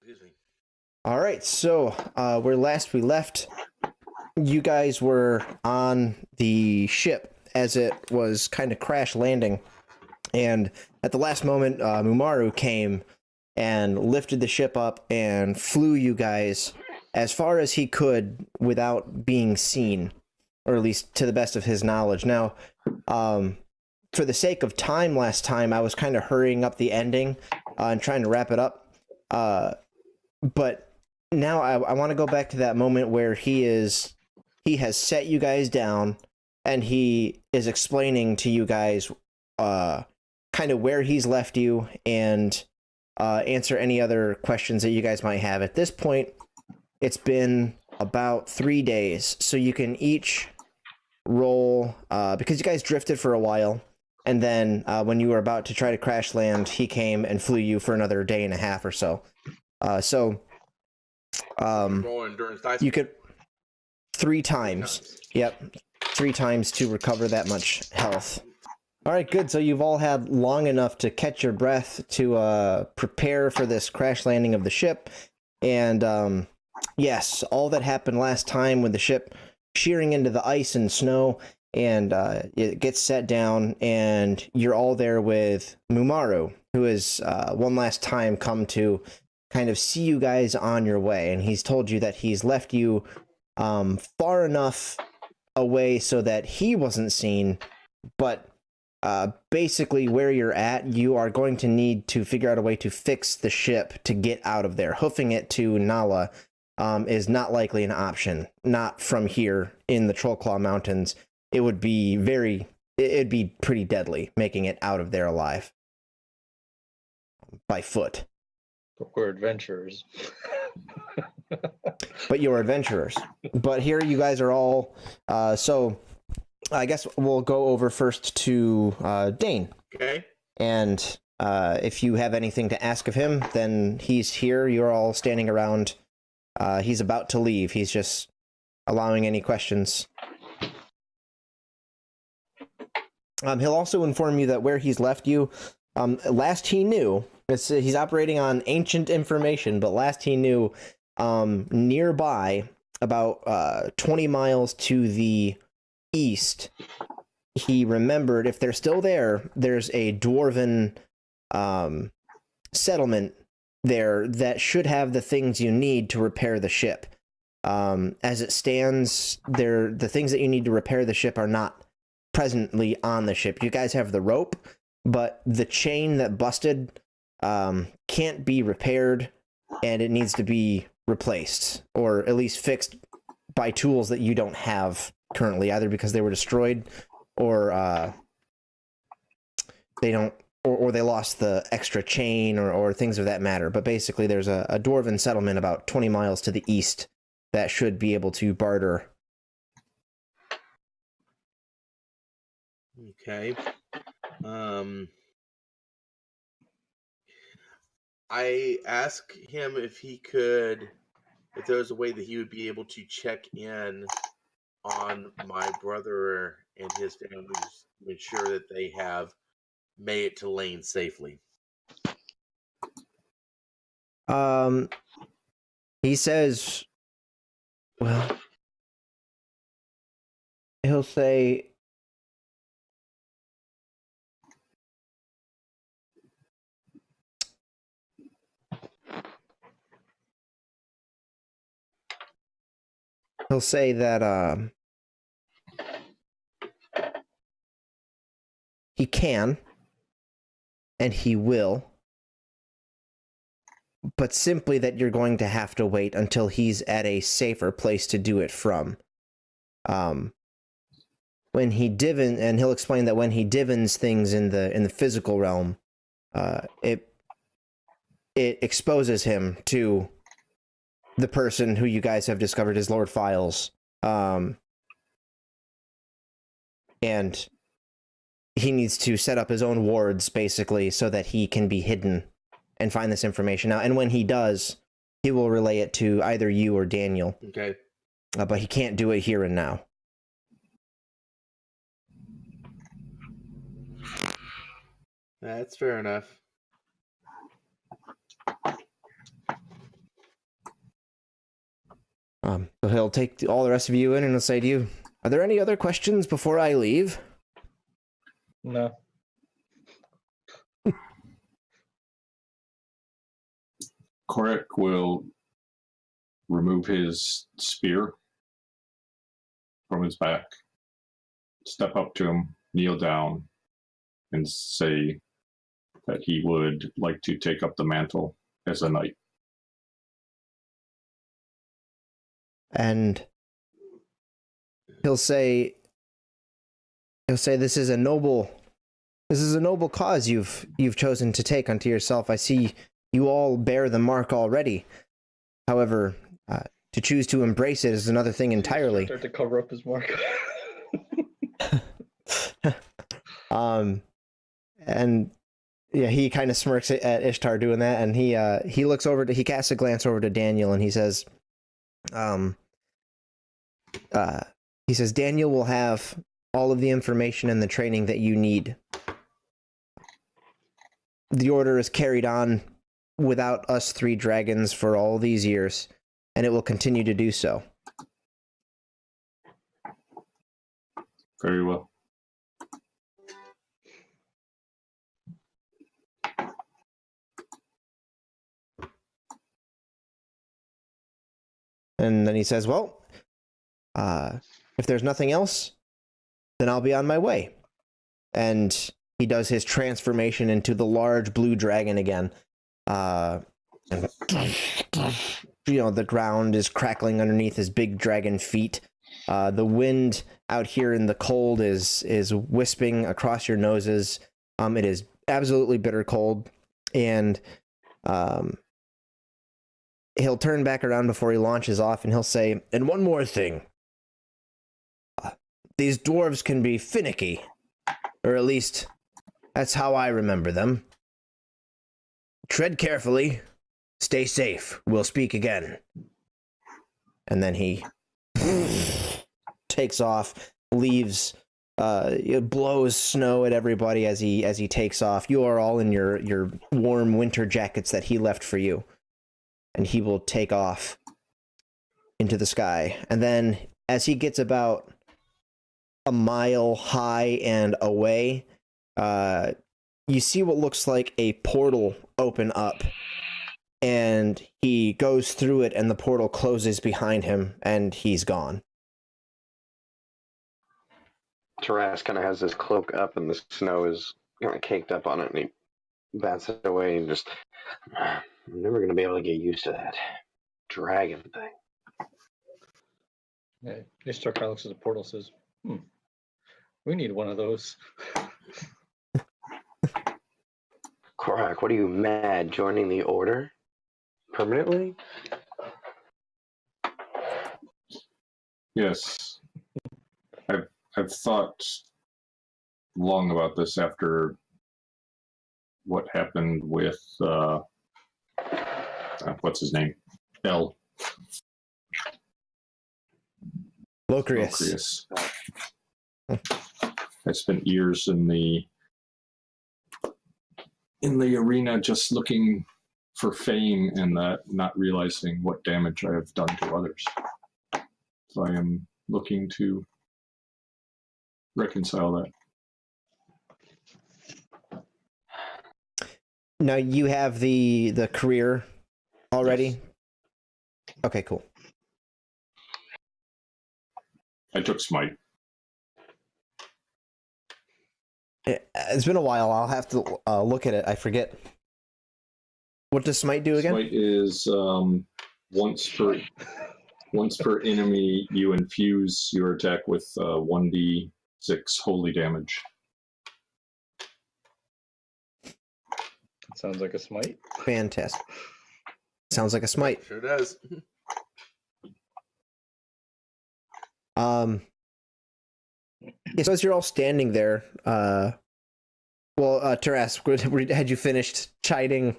Excuse me. All right, so where last we left, you guys were on the ship as it was kind of crash landing, and at the last moment, Mumaru came and lifted the ship up and flew you guys as far as he could without being seen, or at least to the best of his knowledge. Now, for the sake of time last time, I was kind of hurrying up the ending and trying to wrap it up. But now I want to go back to that moment where he has set you guys down and he is explaining to you guys kind of where he's left you and answer any other questions that you guys might have. At this point, it's been about 3 days, so you can each roll because you guys drifted for a while, and then when you were about to try to crash land, he came and flew you for another day and a half or so. You could 3 times. Yep, 3 times to recover that much health. All right, good. So you've all had long enough to catch your breath to prepare for this crash landing of the ship. And yes, all that happened last time with the ship shearing into the ice and snow, and it gets set down, and you're all there with Mumaru, who has one last time come to kind of see you guys on your way. And he's told you that he's left you far enough away so that he wasn't seen, but basically where you're at, you are going to need to figure out a way to fix the ship to get out of there. Hoofing it to Nala is not likely an option. Not from here in the Trollclaw Mountains. It would be it'd be pretty deadly making it out of there alive. By foot. But we're adventurers. But you're adventurers. But here you guys are all, so I guess we'll go over first to Dane. Okay. And if you have anything to ask of him, then he's here. You're all standing around. He's about to leave. He's just allowing any questions. He'll also inform you that where he's left you, last he knew, he's operating on ancient information, but last he knew, nearby, about 20 miles to the east, he remembered, if they're still there, there's a dwarven settlement there that should have the things you need to repair the ship. As it stands, the things that you need to repair the ship are not presently on the ship. You guys have the rope, but the chain that busted can't be repaired, and it needs to be replaced, or at least fixed by tools that you don't have currently, either because they were destroyed, or they don't, or they lost the extra chain, or things of that matter. But basically, there's a dwarven settlement about 20 miles to the east that should be able to barter. Okay. I asked him if there was a way that he would be able to check in on my brother and his family to make sure that they have made it to Lane safely. He says, well, he'll say, that he can and he will, but simply that you're going to have to wait until he's at a safer place to do it from. When he divin, and he'll explain that when he divins things in the physical realm, it exposes him to the person who you guys have discovered is Lord Files. And he needs to set up his own wards, basically, so that he can be hidden and find this information out. And when he does, he will relay it to either you or Daniel. Okay. But he can't do it here and now. That's fair enough. So he'll take all the rest of you in and he'll say to you, "Are there any other questions before I leave?" No. Korak will remove his spear from his back, step up to him, kneel down, and say that he would like to take up the mantle as a knight. And he'll say, this is a noble cause you've chosen to take unto yourself. I see you all bear the mark already. However, to choose to embrace it is another thing entirely. Start to cover up his mark. And yeah, he kind of smirks at Ishtar doing that, and he looks over he casts a glance over to Daniel, and he says, Daniel will have all of the information and the training that you need. The order is carried on without us three dragons for all these years, and it will continue to do so. Very well. And then he says, well, if there's nothing else, then I'll be on my way. And he does his transformation into the large blue dragon again. And, the ground is crackling underneath his big dragon feet. The wind out here in the cold is wisping across your noses. It is absolutely bitter cold. And he'll turn back around before he launches off, and he'll say, and one more thing. These dwarves can be finicky, or at least that's how I remember them. Tread carefully, stay safe, we'll speak again. And then he takes off, leaves, blows snow at everybody as he takes off. You are all in your warm winter jackets that he left for you. And he will take off into the sky. And then as he gets about a mile high and away, you see what looks like a portal open up. And he goes through it, and the portal closes behind him, and he's gone. Taras kind of has his cloak up, and the snow is kind of caked up on it, and he bats it away and just... I'm never going to be able to get used to that dragon thing. Yeah, Ishtar kind of looks at the portal and says, we need one of those. Korak, what are you, mad, joining the order? Permanently? Yes. I've thought long about this after what happened with what's his name? L. Locrius. I spent years in the arena just looking for fame and not realizing what damage I have done to others. So I am looking to reconcile that. Now you have the career already? Yes. Okay, cool. I took Smite. It's been a while. I'll have to look at it. I forget. What does Smite do again? Smite is once per enemy, you infuse your attack with 1d6 holy damage. Sounds like a smite. Fantastic. Sounds like a Smite. Sure does. So as you're all standing there, Taras, had you finished chiding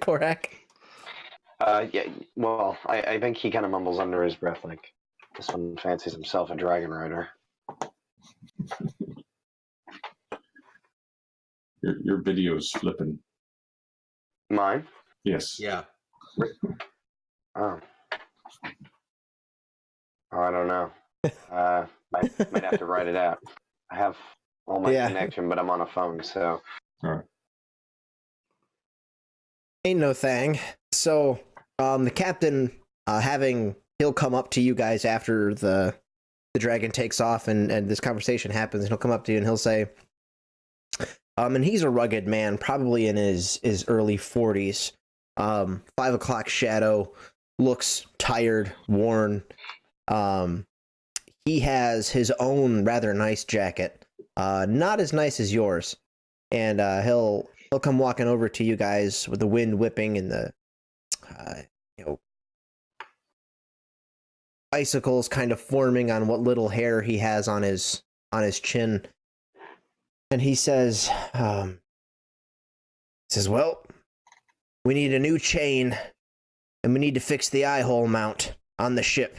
Korak? Yeah, well, I think he kind of mumbles under his breath, like, this one fancies himself a dragon rider. Your video's flipping. Mine? Yes. Yeah. Oh. Oh, I don't know. Might have to write it out. I have all my connection, but I'm on a phone, so. All right. Ain't no thing. So, the captain, he'll come up to you guys after the dragon takes off and this conversation happens, and he'll come up to you and he'll say, and he's a rugged man, probably in his early 40s, 5 o'clock shadow, looks tired, worn. He has his own rather nice jacket, not as nice as yours, and he'll come walking over to you guys with the wind whipping and the icicles kind of forming on what little hair he has on his chin, and he says, well, we need a new chain, and we need to fix the eye hole mount on the ship.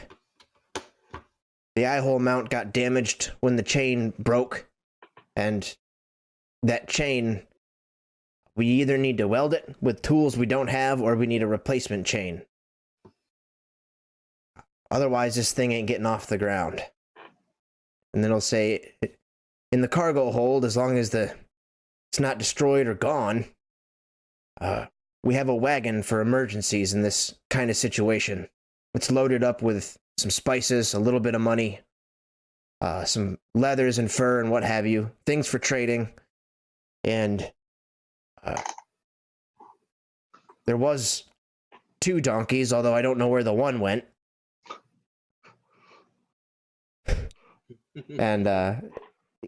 The eye hole mount got damaged when the chain broke, and that chain, we either need to weld it with tools we don't have, or we need a replacement chain. Otherwise, this thing ain't getting off the ground. And then he'll say, in the cargo hold, as long as it's not destroyed or gone, we have a wagon for emergencies in this kind of situation. It's loaded up with some spices, a little bit of money, some leathers and fur and what have you, things for trading, and there was 2 donkeys, although I don't know where the one went. And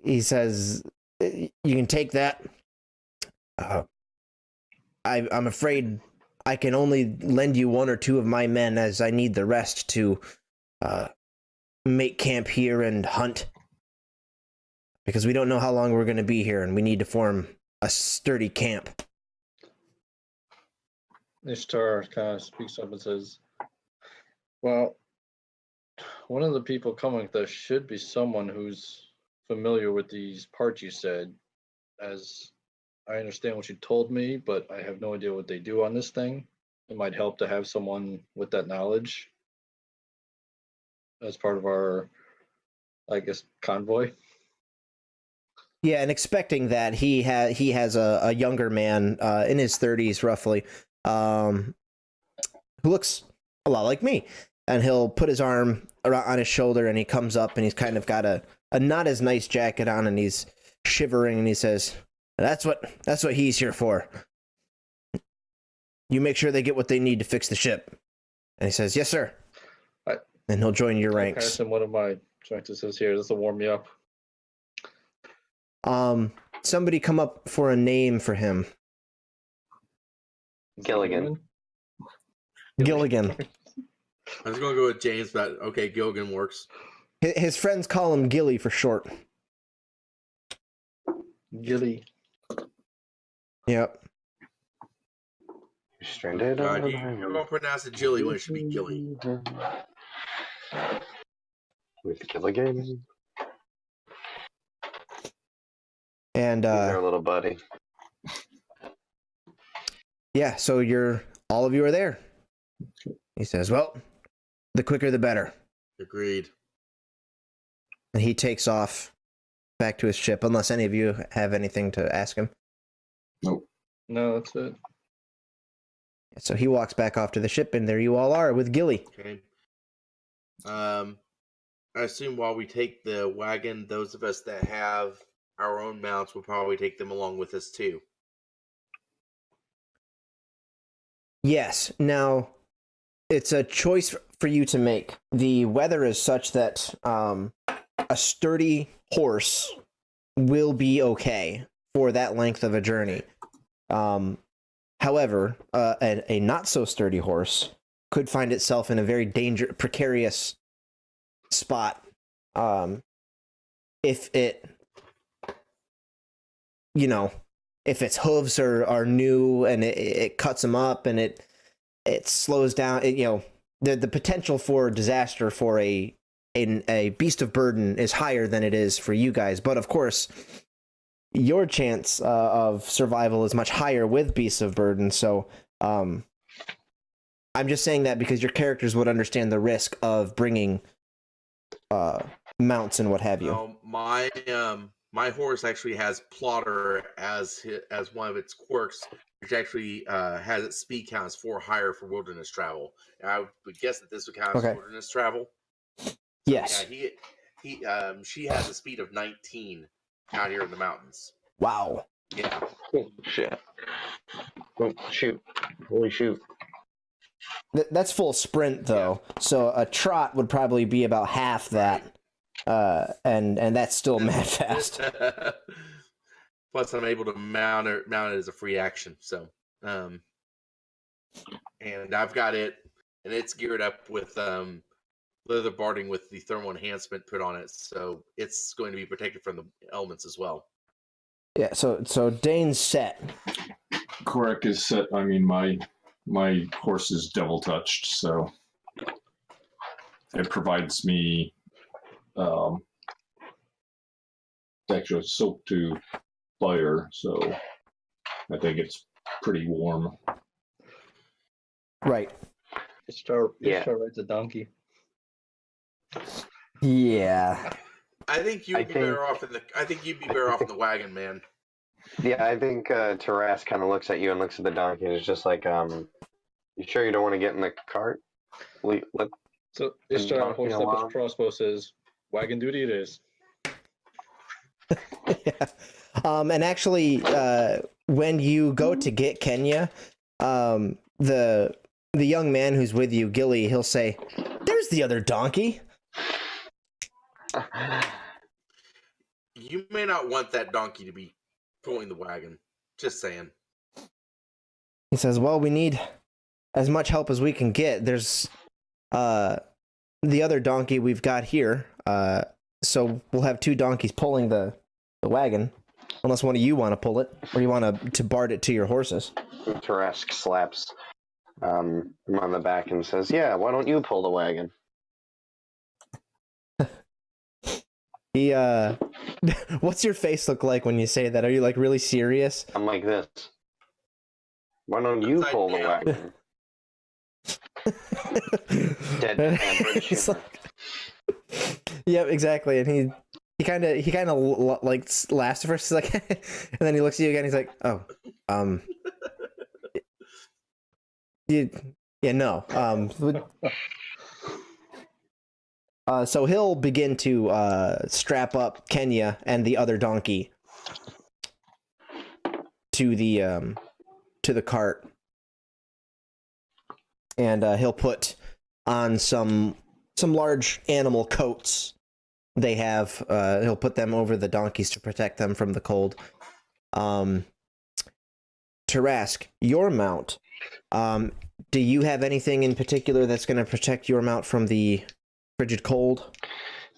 he says, you can take that. I'm afraid I can only lend you 1 or 2 of my men, as I need the rest to make camp here and hunt. Because we don't know how long we're going to be here, and we need to form a sturdy camp. Ishtar kind of speaks up and says, well, one of the people coming with us should be someone who's familiar with these parts you said, as I understand what you told me, but I have no idea what they do on this thing. It might help to have someone with that knowledge as part of our, I guess, convoy. Yeah, and expecting that, he has a younger man in his 30s, roughly, who looks a lot like me. And he'll put his arm on his shoulder, and he comes up, and he's kind of got a not as nice jacket on, and he's shivering, and he says, that's what he's here for. You make sure they get what they need to fix the ship. And he says, yes, sir. And he'll join your ranks. Pass him one of my practices here. This will warm me up. Somebody come up for a name for him. Gilligan. Gilligan. I was going to go with James, but okay, Gilligan works. His friends call him Gilly for short. Gilly. Yep. Stranded. You're going to pronounce it Gilly when it should be Gilly. With Gilligan. And our little buddy. Yeah, so all of you are there. He says, well, the quicker the better. Agreed. And he takes off back to his ship, unless any of you have anything to ask him. Nope. No, that's it. So he walks back off to the ship, and there you all are with Gilly. Okay. I assume while we take the wagon, those of us that have our own mounts will probably take them along with us too. Yes. Now, it's a choice for you to make. The weather is such that a sturdy horse will be okay for that length of a journey. However, a not so sturdy horse could find itself in a very precarious spot if its hooves are new and it cuts them up and it slows down. The potential for disaster for a beast of burden is higher than it is for you guys. But of course, your chance of survival is much higher with beasts of burden. So I'm just saying that because your characters would understand the risk of bringing mounts and what have you? Well, my horse actually has plotter as one of its quirks, which actually has its speed counts 4 higher for wilderness travel. And I would guess that this would count as Okay. wilderness travel. So, Yes. Yeah, she has a speed of 19 out here in the mountains. Wow. Yeah. Oh, shit. Oh, shoot. Holy shoot. That's full sprint though. Yeah. So a trot would probably be about half that. And that's still mad fast. Plus, I'm able to mount it as a free action. So, and I've got it, and it's geared up with leather barding with the thermal enhancement put on it, so it's going to be protected from the elements as well. Yeah. So Dane's set. Correct is set. I mean, my horse is double touched, so it provides me extra soak to fire, so I think it's pretty warm. Right. Isteran rides a donkey. Yeah. I think you'd be better off in the wagon, man. Yeah, I think Taras kind of looks at you and looks at the donkey and is just like, you sure you don't want to get in the cart? So Isteran holds up his crossbow, says, "Wagon duty it is." Yeah. And actually, when you go to get Kenya, the young man who's with you, Gilly, he'll say, "There's the other donkey." You may not want that donkey to be pulling the wagon. Just saying. He says, "Well, we need as much help as we can get. There's the other donkey we've got here. So we'll have 2 donkeys pulling the wagon, unless one of you want to pull it, or you want to bard it to your horses." Taras slaps him on the back and says, "Yeah, why don't you pull the wagon?" He what's your face look like when you say that? Are you like really serious? I'm like this. Why don't you pull the wagon? Dead man British humor. Yeah, exactly. And he kind of like laughs at first, like, and then he looks at you again. He's like, "Oh, no." So he'll begin to strap up Kenya and the other donkey to the cart, and he'll put on some large animal coats they have. He'll put them over the donkeys to protect them from the cold. Tarask, your mount. Do you have anything in particular that's going to protect your mount from the frigid cold?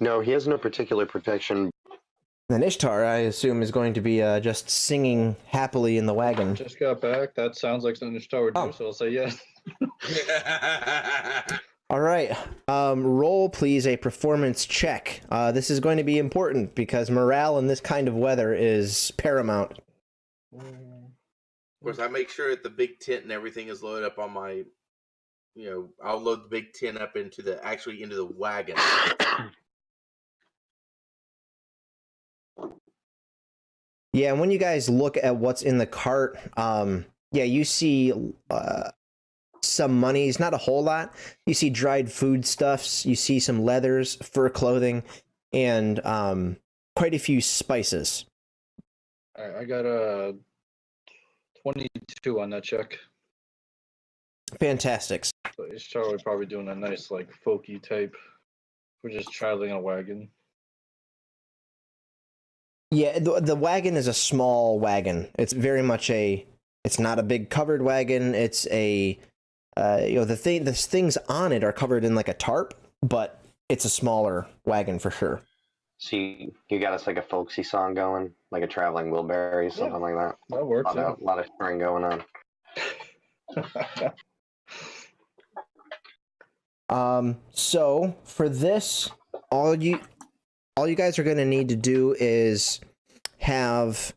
No, he has no particular protection. Then Ishtar, I assume, is going to be just singing happily in the wagon. Just got back. That sounds like something Ishtar would do, so I'll say yes. All right. Roll, please, a performance check. This is going to be important because morale in this kind of weather is paramount. Of course, I make sure that the big tent and everything is loaded up on my... I'll load the big tent up into the wagon. Yeah, and when you guys look at what's in the cart, you see some monies, not a whole lot. You see dried foodstuffs, you see some leathers, fur clothing, and quite a few spices. I got a 22 on that check. Fantastic. So Ishtar would probably doing a nice, like, folky type. We're just traveling a wagon. Yeah, the wagon is a small wagon. It's very much it's not a big covered wagon. It's the things on it are covered in like a tarp, but it's a smaller wagon for sure. So you got us like a folksy song going, like a traveling Wilbury, something like that. That works. A lot of string going on. So for this, all you guys are going to need to do is have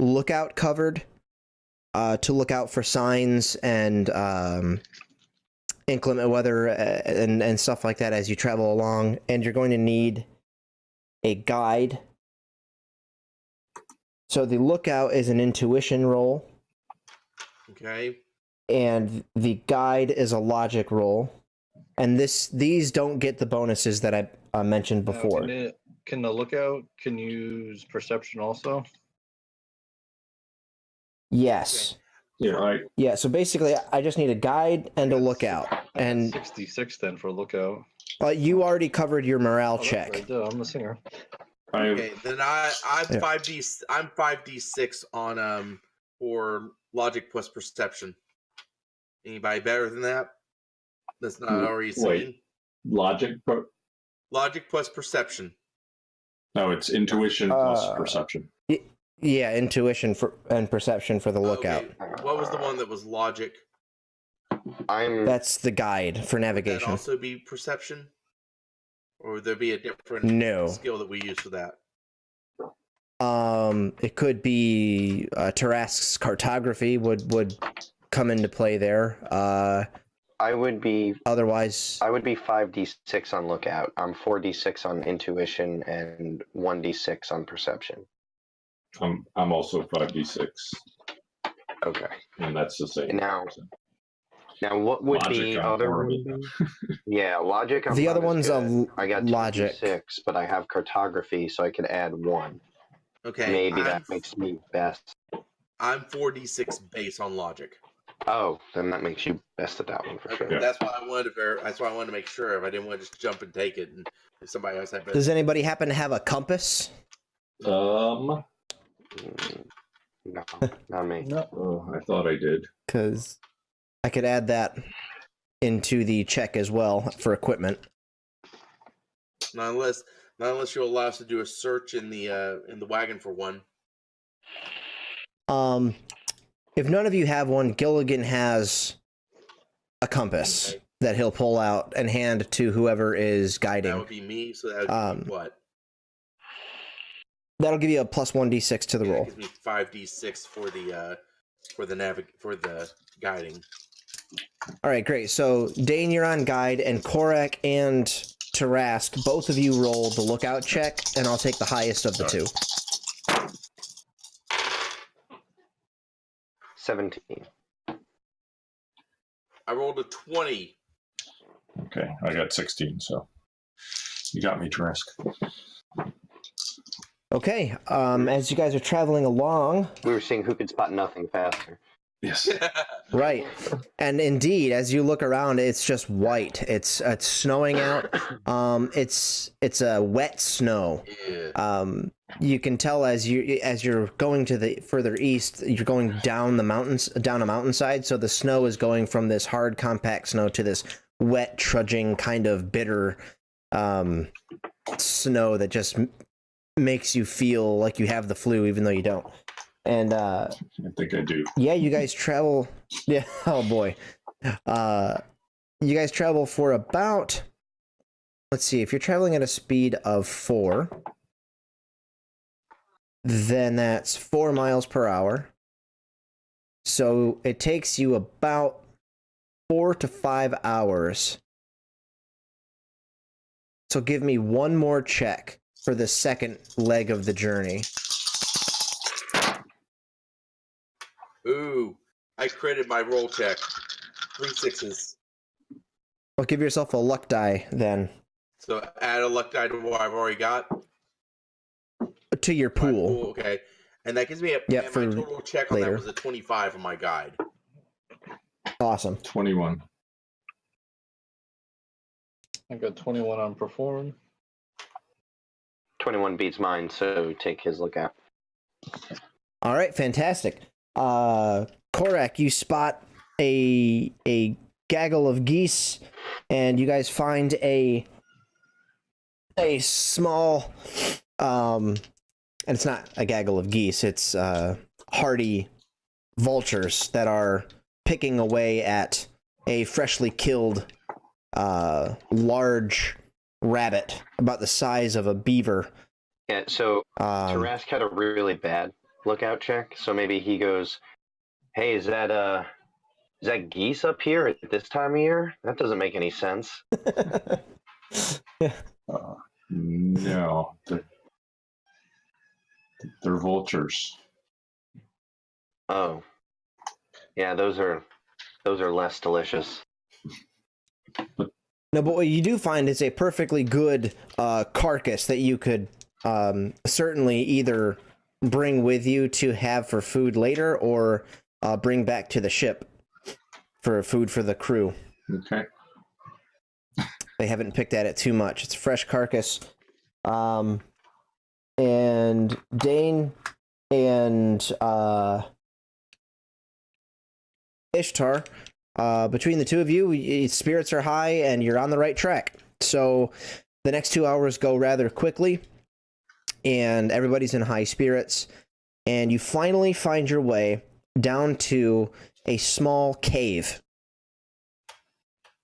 lookout covered to look out for signs and inclement weather and stuff like that as you travel along, and you're going to need a guide. So the lookout is an intuition roll. Okay. And the guide is a logic roll. And these don't get the bonuses that I mentioned before. Can the lookout use perception also? Yes. Yeah, right. Yeah, so basically I just need a guide and a lookout. And 66 then for lookout. you already covered your morale Oh, check. right, duh, I'm the singer. Okay, then I'm Yeah. 5d6 on for logic plus perception. Anybody better than that? That's not already saying. Logic? Logic plus perception. No, it's intuition plus perception. Yeah, intuition and perception for the lookout. Okay. What was the one that was logic? That's the guide for Would that navigation. also be perception? Or would there be a different skill that we use for that? It could be Tarask's cartography would come into play there. I would be otherwise. I would be 5d6 on lookout. I'm 4d6 on intuition and 1d6 on perception. I'm also 5d6. Okay. And that's the same. Now what would logic be other one? Yeah, logic. The other one's I got logic 6, but I have cartography, so I could add 1. Okay. Maybe that makes me best. I'm 4d6 base on logic. Oh, then that makes you best at that one for sure. Yeah. That's why I wanted to make sure. If I didn't want to just jump and take it, and if somebody else had. Does anybody happen to have a compass? No, not me. No. Oh, I thought I did. Because I could add that into the check as well for equipment. Not unless you allow us to do a search in the wagon for one. If none of you have one, Gilligan has a compass that he'll pull out and hand to whoever is guiding. That would be me. So that would be what? That'll give you a plus 1d6 to the roll. That gives me 5d6 for the guiding. All right, great. So Dane, you're on guide, and Korak and Tarask, both of you roll the lookout check, and I'll take the highest of the two. 17. I rolled a 20. Okay, I got 16, so you got me, Trask. Okay, as you guys are traveling along... We were seeing who could spot nothing faster. Yes. Right. And indeed, as you look around, it's just white. It's snowing out. It's a wet snow. Yeah. You can tell as you're going to the further east, you're going down a mountainside, so the snow is going from this hard compact snow to this wet, trudging, kind of bitter snow that just makes you feel like you have the flu even though you don't. And I think I do. yeah, you guys travel. Yeah, oh boy. You guys travel for about, let's see, if you're traveling at a speed of 4, then that's 4 miles per hour. So it takes you about 4 to 5 hours. So give me one more check for the second leg of the journey. Ooh, I critted my roll check. 3 6s. Well, give yourself a luck die then. So add a luck die to what I've already got. To your pool. Okay. And that gives me Yep, my for total check on later. that was a 25 on my guide. Awesome. 21. I got 21 on perform. 21 beats mine, so take his lookout. All right, fantastic. Korak, you spot a gaggle of geese, and you guys find a small, and it's not a gaggle of geese, it's hardy vultures that are picking away at a freshly killed large rabbit about the size of a beaver. Yeah, so Tarask had a really bad lookout check, so maybe he goes, hey, is that Is that geese up here at this time of year? That doesn't make any sense. No, they're vultures. Oh, yeah, those are less delicious. No, but what you do find is a perfectly good carcass that you could certainly either bring with you to have for food later, or bring back to the ship for food for the crew. Okay. They haven't picked at it too much. It's a fresh carcass. And Dane and Ishtar, between the two of you, spirits are high and you're on the right track. So the next 2 hours go rather quickly, and everybody's in high spirits, and you finally find your way down to a small cave.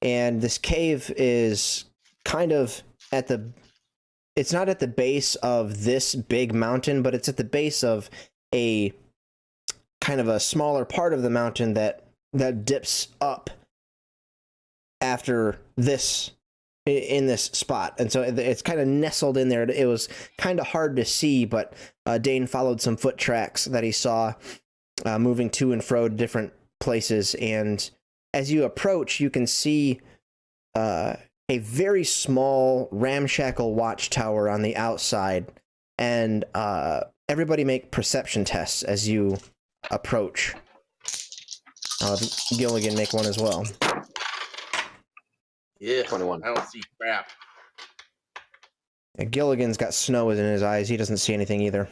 And this cave is kind of it's not at the base of this big mountain, but it's at the base of a kind of a smaller part of the mountain that dips up after this, in this spot. And so it's kind of nestled in there. It was kind of hard to see, but Dane followed some foot tracks that he saw moving to and fro to different places. And as you approach, you can see a very small ramshackle watchtower on the outside. And everybody make perception tests as you approach. Gilligan make one as well. Yeah, 21. I don't see crap. Yeah, Gilligan's got snow in his eyes. He doesn't see anything either.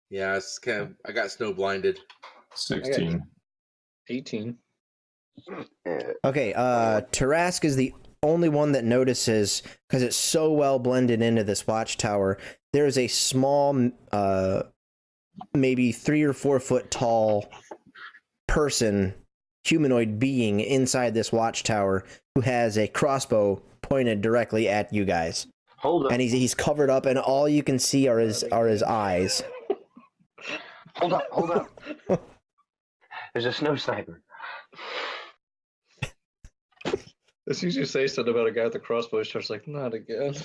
Yeah, it's kind of. I got snow blinded. 16. 18. Okay, Tarask is the only one that notices, because it's so well blended into this watchtower. There is a small, maybe 3 or 4 foot tall person, humanoid being inside this watchtower, who has a crossbow pointed directly at you guys. Hold up. And he's covered up, and all you can see are his eyes. Hold up. There's a snow sniper. As soon as you say something about a guy with a crossbow, he starts like, not again.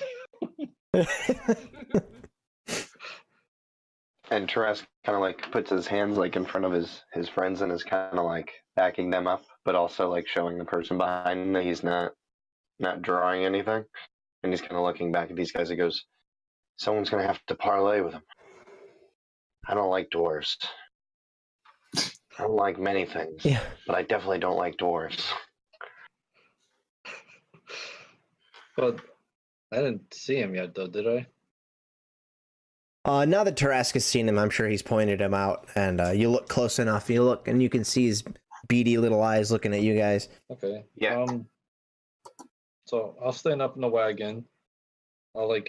And Tarask kind of like puts his hands like in front of his friends and is kind of like backing them up, but also like showing the person behind him that he's not drawing anything. And he's kind of looking back at these guys. He goes, "Someone's gonna have to parlay with him. I don't like dwarves. I don't like many things, Yeah. but I definitely don't like dwarves." But I didn't see him yet, though, did I? Now that Tarask has seen him, I'm sure he's pointed him out, and you look close enough, you look, and you can see his beady little eyes looking at you guys. Okay. Yeah. So I'll stand up in the wagon. I'm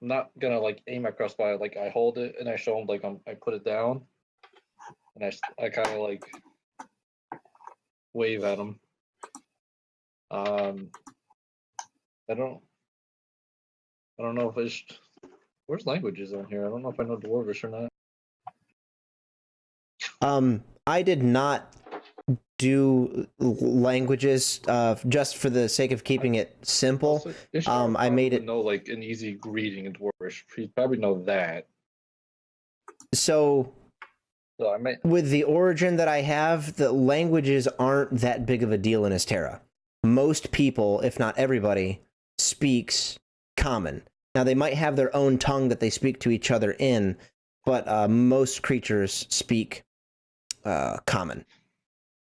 not gonna like aim my crossbow. Like I hold it and I show him like I put it down, and I kind of like wave at him. I don't know if it's where's languages on here. I don't know if I know Dwarvish or not. I did not do languages just for the sake of keeping it simple. Also, I made it know like an easy greeting in Dwarvish. You probably know that. so So I may. with the origin that I have, the languages aren't that big of a deal in Isteran. Most people, if not everybody, speaks common. Now they might have their own tongue that they speak to each other in, but most creatures speak common.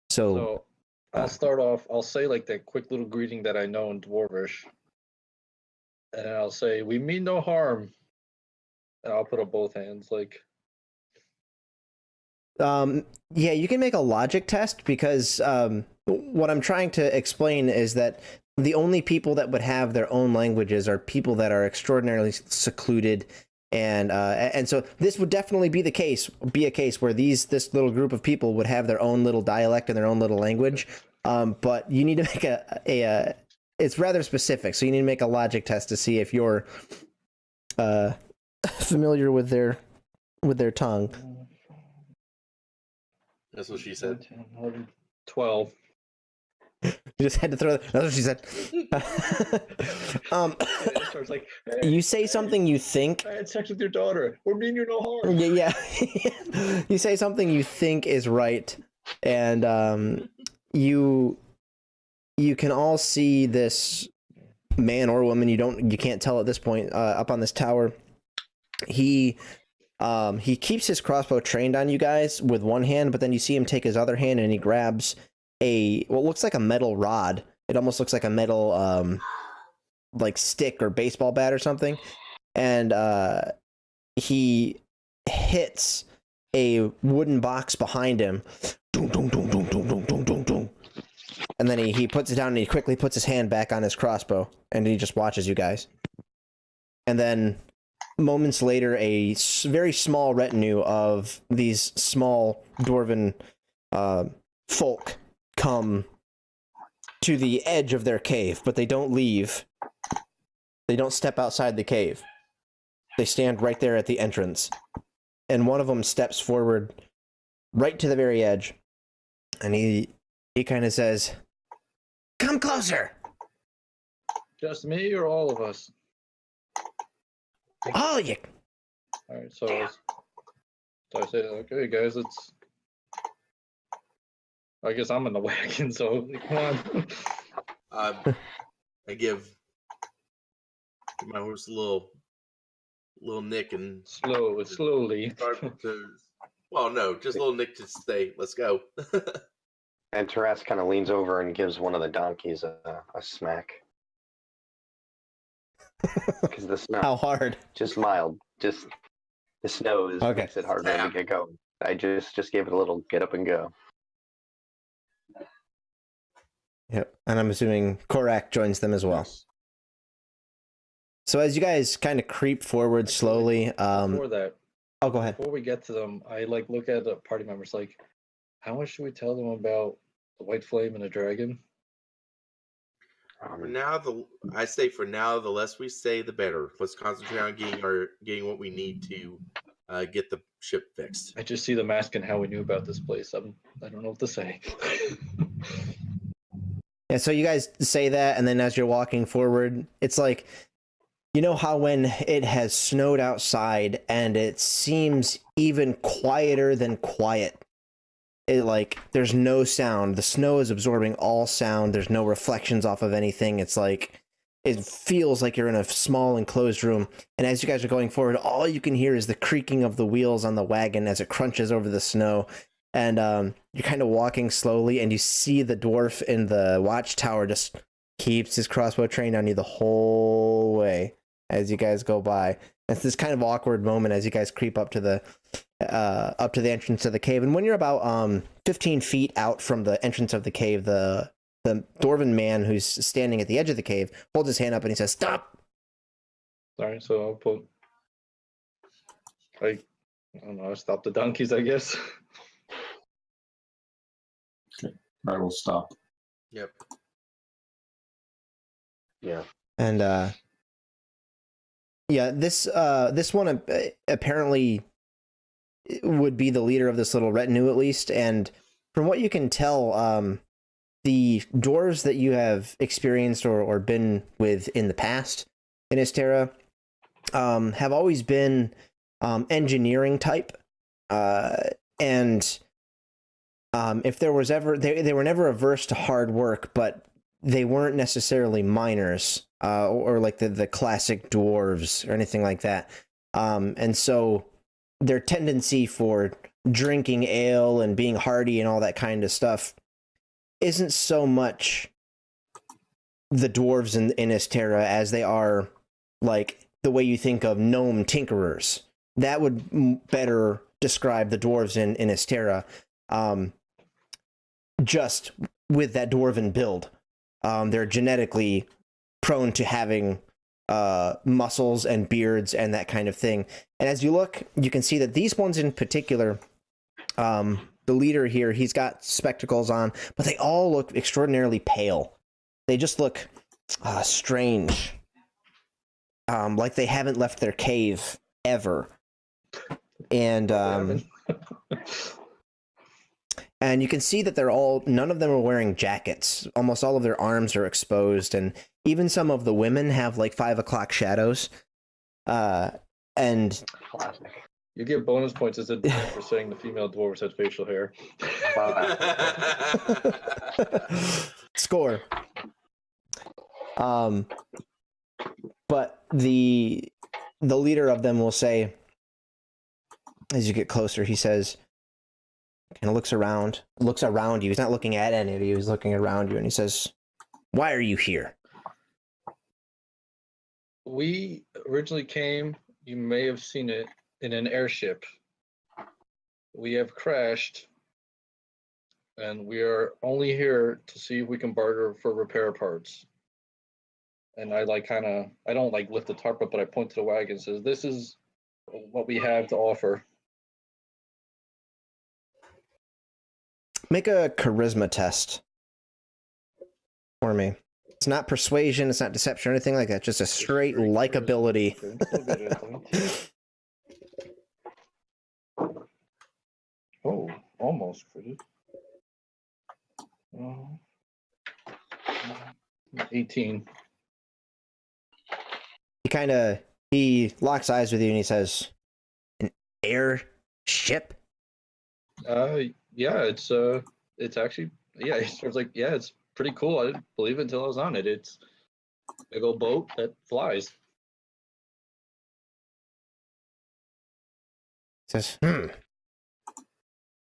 So I'll start off. I'll say like that quick little greeting that I know in Dwarvish, and I'll say, "We mean no harm," and I'll put up both hands. Like, yeah, you can make a logic test, because what I'm trying to explain is that the only people that would have their own languages are people that are extraordinarily secluded, and so this would definitely be a case where this little group of people would have their own little dialect and their own little language. But you need to make a it's rather specific, so you need to make a logic test to see if you're familiar with their tongue. That's what she said. 10, 11, 12. just had to throw that. That's what she said. Istar's like, hey, You say something you think. I had sex with your daughter. We're mean you no harm. Yeah. You say something you think is right, and you can all see this man or woman. You can't tell at this point. Up on this tower, he keeps his crossbow trained on you guys with one hand, but then you see him take his other hand and he grabs what looks like a metal rod. It almost looks like a metal like stick or baseball bat or something, and he hits a wooden box behind him. Dun, dun, dun, dun, dun, dun, dun, dun, dun. And then he puts it down and he quickly puts his hand back on his crossbow and he just watches you guys. And then moments later, a very small retinue of these small dwarven folk come to the edge of their cave, but they don't leave. They don't step outside the cave. They stand right there at the entrance. And one of them steps forward right to the very edge. And he kind of says, "Come closer." Just me or all of us? All of you. All right, so I say, okay, guys, I guess I'm in the wagon, so come on. I give my horse a little nick and Slowly. start to. Well, no, just a little nick to stay. Let's go. And Taras kind of leans over and gives one of the donkeys a smack. Because the snow. How hard? Just mild. Just the snow makes it harder to get going. I just gave it a little get up and go. Yep. And I'm assuming Korak joins them as well. Yes. So as you guys kind of creep forward slowly, Before that, go ahead. before we get to them, I look at the party members like, how much should we tell them about the white flame and the dragon? I say for now, the less we say, the better. Let's concentrate on getting what we need to get the ship fixed. I just see them asking how we knew about this place. I don't know what to say. Yeah, so you guys say that, and then as you're walking forward, it's like, you know how when it has snowed outside and it seems even quieter than quiet, there's no sound. The snow is absorbing all sound. There's no reflections off of anything. It's like, it feels like you're in a small enclosed room. And as you guys are going forward, all you can hear is the creaking of the wheels on the wagon as it crunches over the snow. And you're kind of walking slowly, and you see the dwarf in the watchtower just keeps his crossbow trained on you the whole way as you guys go by. It's this kind of awkward moment as you guys creep up to the entrance of the cave. And when you're about 15 feet out from the entrance of the cave, the dwarven man who's standing at the edge of the cave holds his hand up and he says, "Stop!" Sorry, so I'll put, I don't know, I'll stop the donkeys, I guess. I will stop. Yep. Yeah. And yeah, this one apparently would be the leader of this little retinue, at least. And from what you can tell, the dwarves that you have experienced or been with in the past in Istera have always been engineering type, and if there was ever, they were never averse to hard work, but they weren't necessarily miners or like the classic dwarves or anything like that. And so their tendency for drinking ale and being hardy and all that kind of stuff isn't so much the dwarves in Istera as they are like the way you think of gnome tinkerers. That would better describe the dwarves in Istera. Just with that dwarven build, they're genetically prone to having muscles and beards and that kind of thing. And as you look, you can see that these ones in particular, the leader here, he's got spectacles on, but they all look extraordinarily pale. They just look strange, like they haven't left their cave ever. And And you can see that none of them are wearing jackets. Almost all of their arms are exposed, and even some of the women have like 5 o'clock shadows. And Classic. You get bonus points as a DM for saying the female dwarves had facial hair. score. But the leader of them will say, as you get closer, he says, kind of looks around you. He's not looking at any of you. He's looking around you, and he says, "Why are you here?" We originally came, you may have seen it, in an airship. We have crashed, and we are only here to see if we can barter for repair parts. And I don't like lift the tarp up, but I point to the wagon and says, "This is what we have to offer." Make a charisma test for me. It's not persuasion, it's not deception or anything like that. Just a straight likability. Oh, almost pretty. 18. He locks eyes with you and he says, "An airship?" Yeah, it's actually, yeah, it's sort of like, yeah, it's pretty cool. I didn't believe it until I was on it. It's a big old boat that flies. He says,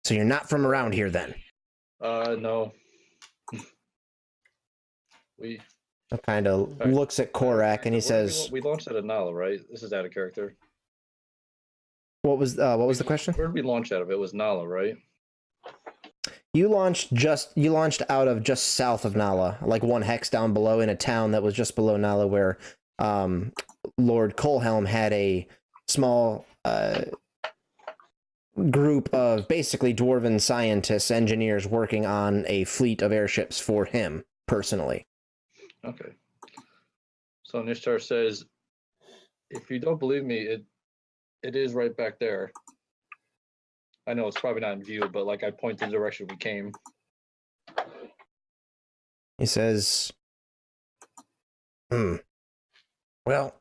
"So you're not from around here then?" No. We Kind of looks at Korak and he says, we launched out of Nala, right? This is out of character. What was the question? Where did we launch out of? It was Nala, right? You launched out of just south of Nala, like 1 hex down below, in a town that was just below Nala, where Lord Colhelm had a small group of basically dwarven scientists, engineers working on a fleet of airships for him personally. Okay. So Nishtar says, "If you don't believe me, it is right back there. I know it's probably not in view, but like I point in the direction we came." He says, "Well,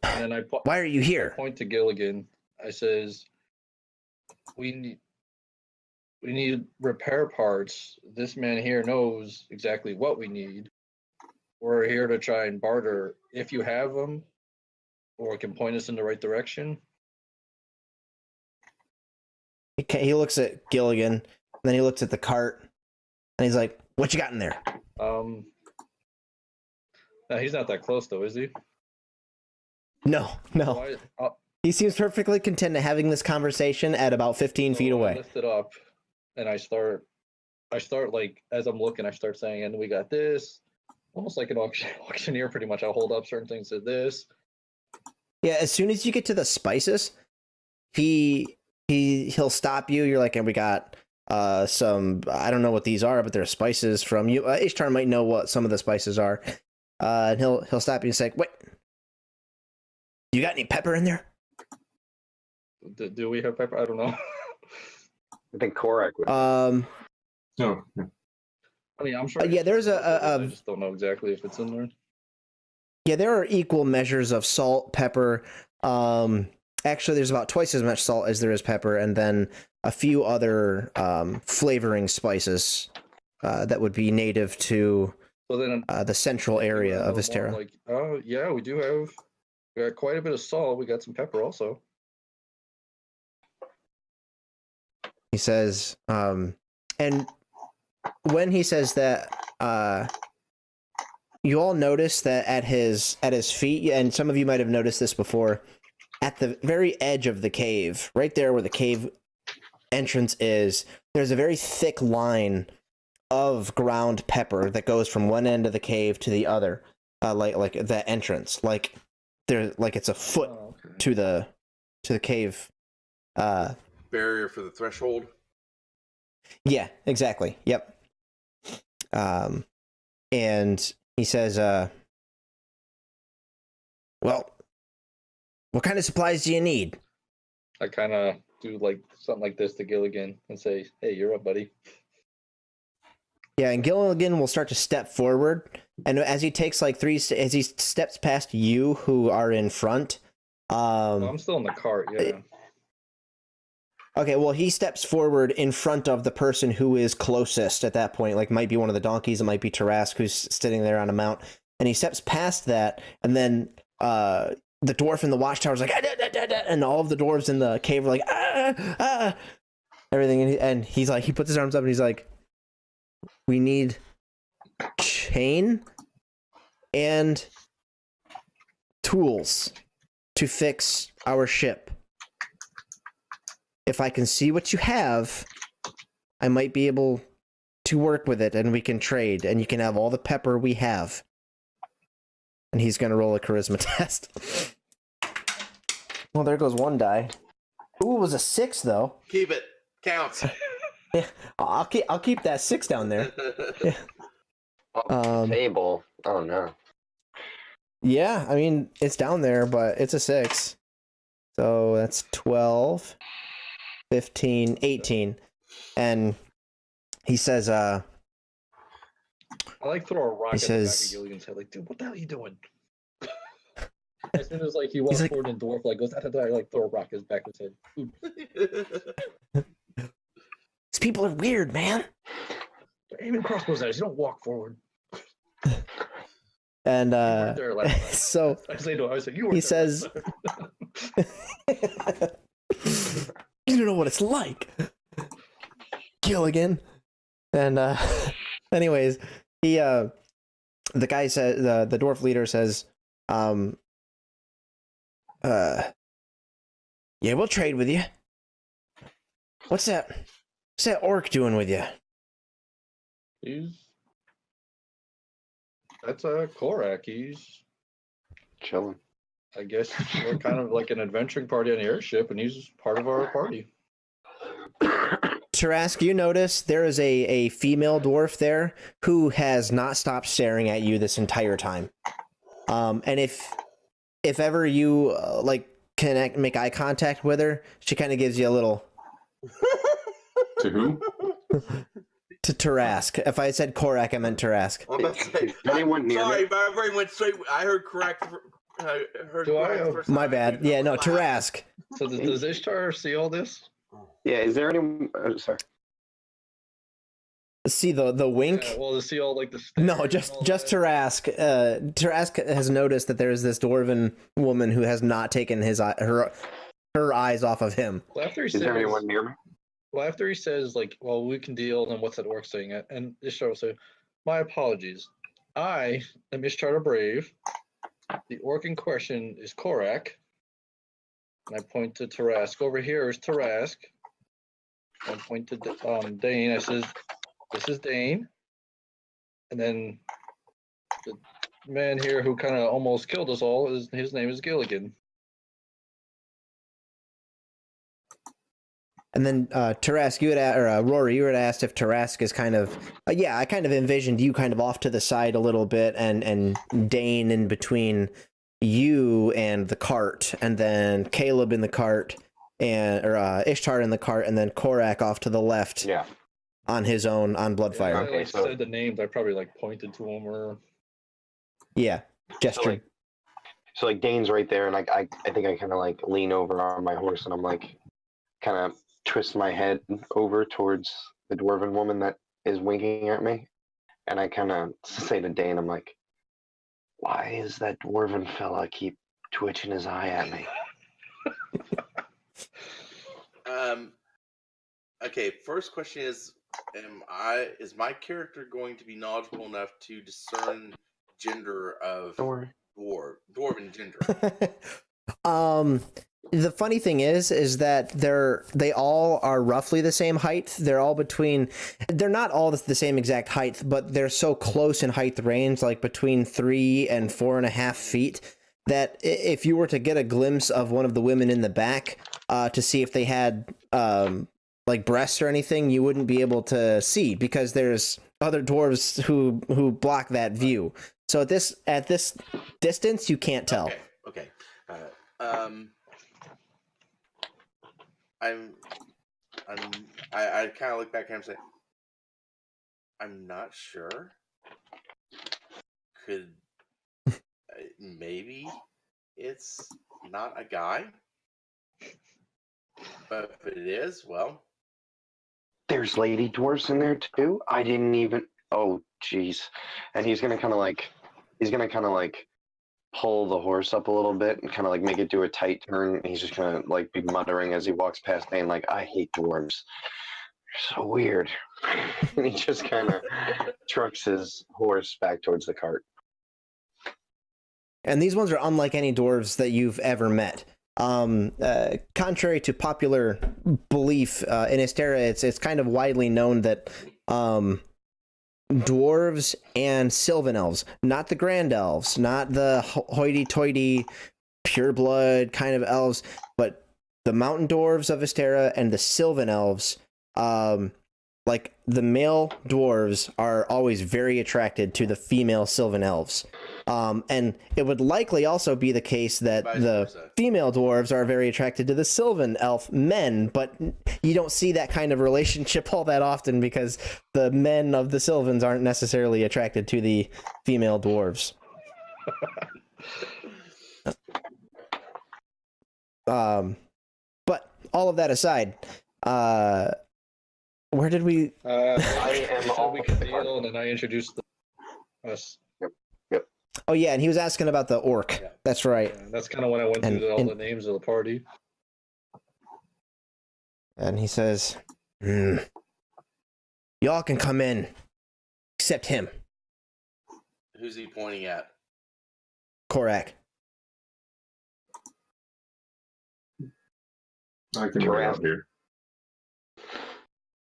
and then why are you here?" I point to Gilligan. I says, we need repair parts. This man here knows exactly what we need. We're here to try and barter if you have them, or can point us in the right direction." He looks at Gilligan, and then he looks at the cart, and he's like, "What you got in there?" No, he's not that close though, is he? No. He seems perfectly content to having this conversation at about 15 feet away. I lift it up, and I start like, as I'm looking, I start saying, "And we got this," almost like an auctioneer, pretty much. I'll hold up certain things to this. Yeah, as soon as you get to the spices, he'll stop you. You're like, "And we got some, I don't know what these are, but they're spices from you." Ishtar might know what some of the spices are. And he'll stop you and say, "Wait, you got any pepper in there?" Do we have pepper? I don't know. I think Korak would. Oh, I mean, I'm sure. Yeah, there's I just don't know exactly if it's in there. Yeah, there are equal measures of salt, pepper. Actually, there's about twice as much salt as there is pepper, and then a few other flavoring spices that would be native to the central area of Isteran. Like, oh yeah, we got quite a bit of salt. We got some pepper also. He says, and when he says that, you all notice that at his feet, and some of you might have noticed this before, at the very edge of the cave, right there where the cave entrance is, there's a very thick line of ground pepper that goes from one end of the cave to the other, like that entrance, like it's a foot to the cave. Barrier for the threshold. Yeah, exactly. Yep. And he says, "Well, what kind of supplies do you need?" I kind of do like something like this to Gilligan and say, "Hey, you're up, buddy." Yeah, and Gilligan will start to step forward, and as he takes like as he steps past you who are in front. Well, I'm still in the cart. Yeah. Okay, well, he steps forward in front of the person who is closest at that point. Like, might be one of the donkeys, it might be Tarask who's sitting there on a mount, and he steps past that, and then the dwarf in the watchtower is like, and all of the dwarves in the cave are like, everything, and he's like, he puts his arms up and he's like, we need chain and tools to fix our ship. If I can see what you have, I might be able to work with it and we can trade and you can have all the pepper we have. And he's going to roll a charisma test. Well, there goes one die. Ooh, it was a 6 though. Keep it. Counts. Yeah, I'll keep that 6 down there. Yeah. Table. Oh no. Yeah, I mean, it's down there, but it's a 6. So that's 12, 15, 18. And he says, I like throw a rock he at says, the back of Gilligan's head, like, dude, what the hell are you doing? As soon as like he walks forward and dwarf like goes, I like throw a rock at his back of his head. these people are weird, man. Aiming crossbows at us, you don't walk forward. And There last time. so I say no, I said you were he there says, last time. you don't know what it's like, Gilligan. And anyways, he the guy says, the dwarf leader says, yeah, we'll trade with you. What's that orc doing with you? That's a Korak. He's Chilling. I guess we're kind of like an adventuring party on the airship, and he's part of our party. Tarask, you notice there is a female dwarf there who has not stopped staring at you this entire time. And if ever you make eye contact with her, she kind of gives you a little. To who? To Tarask. If I said Korak, I meant Tarask. I'm about to say, Anyone near sorry, me? my brain went straight. I heard correct. My bad. Yeah, no, Tarask. So does Ishtar see all this? Yeah, is there any? Sorry. See the wink? Yeah, well, to see all like the No, just Tarask. Tarask has noticed that there is this dwarven woman who has not taken her eyes off of him. Well, after he Is there anyone near me? Well, after he says, like, well, we can deal, then what's that orc saying? And Ishtar will say, my apologies. I am Ishtar the Brave. The orc in question is Korak. And I point to Tarask. Over here is Tarask. I point to Dane. I says, this is Dane. And then the man here who kind of almost killed us all, his name is Gilligan. And then Tarask, Rory, you had asked if Tarask is kind of, yeah, I kind of envisioned you kind of off to the side a little bit, and Dane in between you and the cart, and then Caleb in the cart, or Ishtar in the cart, and then Korak off to the left. Yeah. On his own, on Bloodfire. Yeah, I said the names. I probably like pointed to him or. Yeah, gestured. So like Dane's right there, and I think I kind of like lean over on my horse, and I'm like, kind of twist my head over towards the dwarven woman that is winking at me, and I kind of say to Dane, I'm like, why is that dwarven fella keep twitching his eye at me? Okay, first question is my character going to be knowledgeable enough to discern gender of dwarven gender? The funny thing is that they all are roughly the same height. They're not all the same exact height, but they're so close in height range, like between 3 and 4.5 feet, that if you were to get a glimpse of one of the women in the back to see if they had like breasts or anything, you wouldn't be able to see because there's other dwarves who block that view. So at this distance, you can't tell. Okay. I kind of look back at him and say, I'm not sure. Could maybe it's not a guy, but if it is, well, There's lady dwarfs in there too. I didn't even. Oh, jeez. And he's gonna kind of like pull the horse up a little bit and kind of like make it do a tight turn. And he's just gonna like be muttering as he walks past, saying like, "I hate dwarves. They're so weird." And he just kind of trucks his horse back towards the cart. And these ones are unlike any dwarves that you've ever met. Contrary to popular belief in Istera, it's kind of widely known that dwarves and sylvan elves, not the grand elves, not the hoity-toity pureblood kind of elves, but the mountain dwarves of Istera and the sylvan elves, like the male dwarves are always very attracted to the female sylvan elves. And it would likely also be the case that the female dwarves are very attracted to the sylvan elf men, but you don't see that kind of relationship all that often because the men of the sylvans aren't necessarily attracted to the female dwarves. But all of that aside, where did we? I am all we could deal, and then I introduced us. Oh yeah, and he was asking about the orc. Yeah. That's right. Yeah, that's kind of when I went through all the names of the party. And he says, "Y'all can come in, except him." Who's he pointing at? Korak. I can wait out here.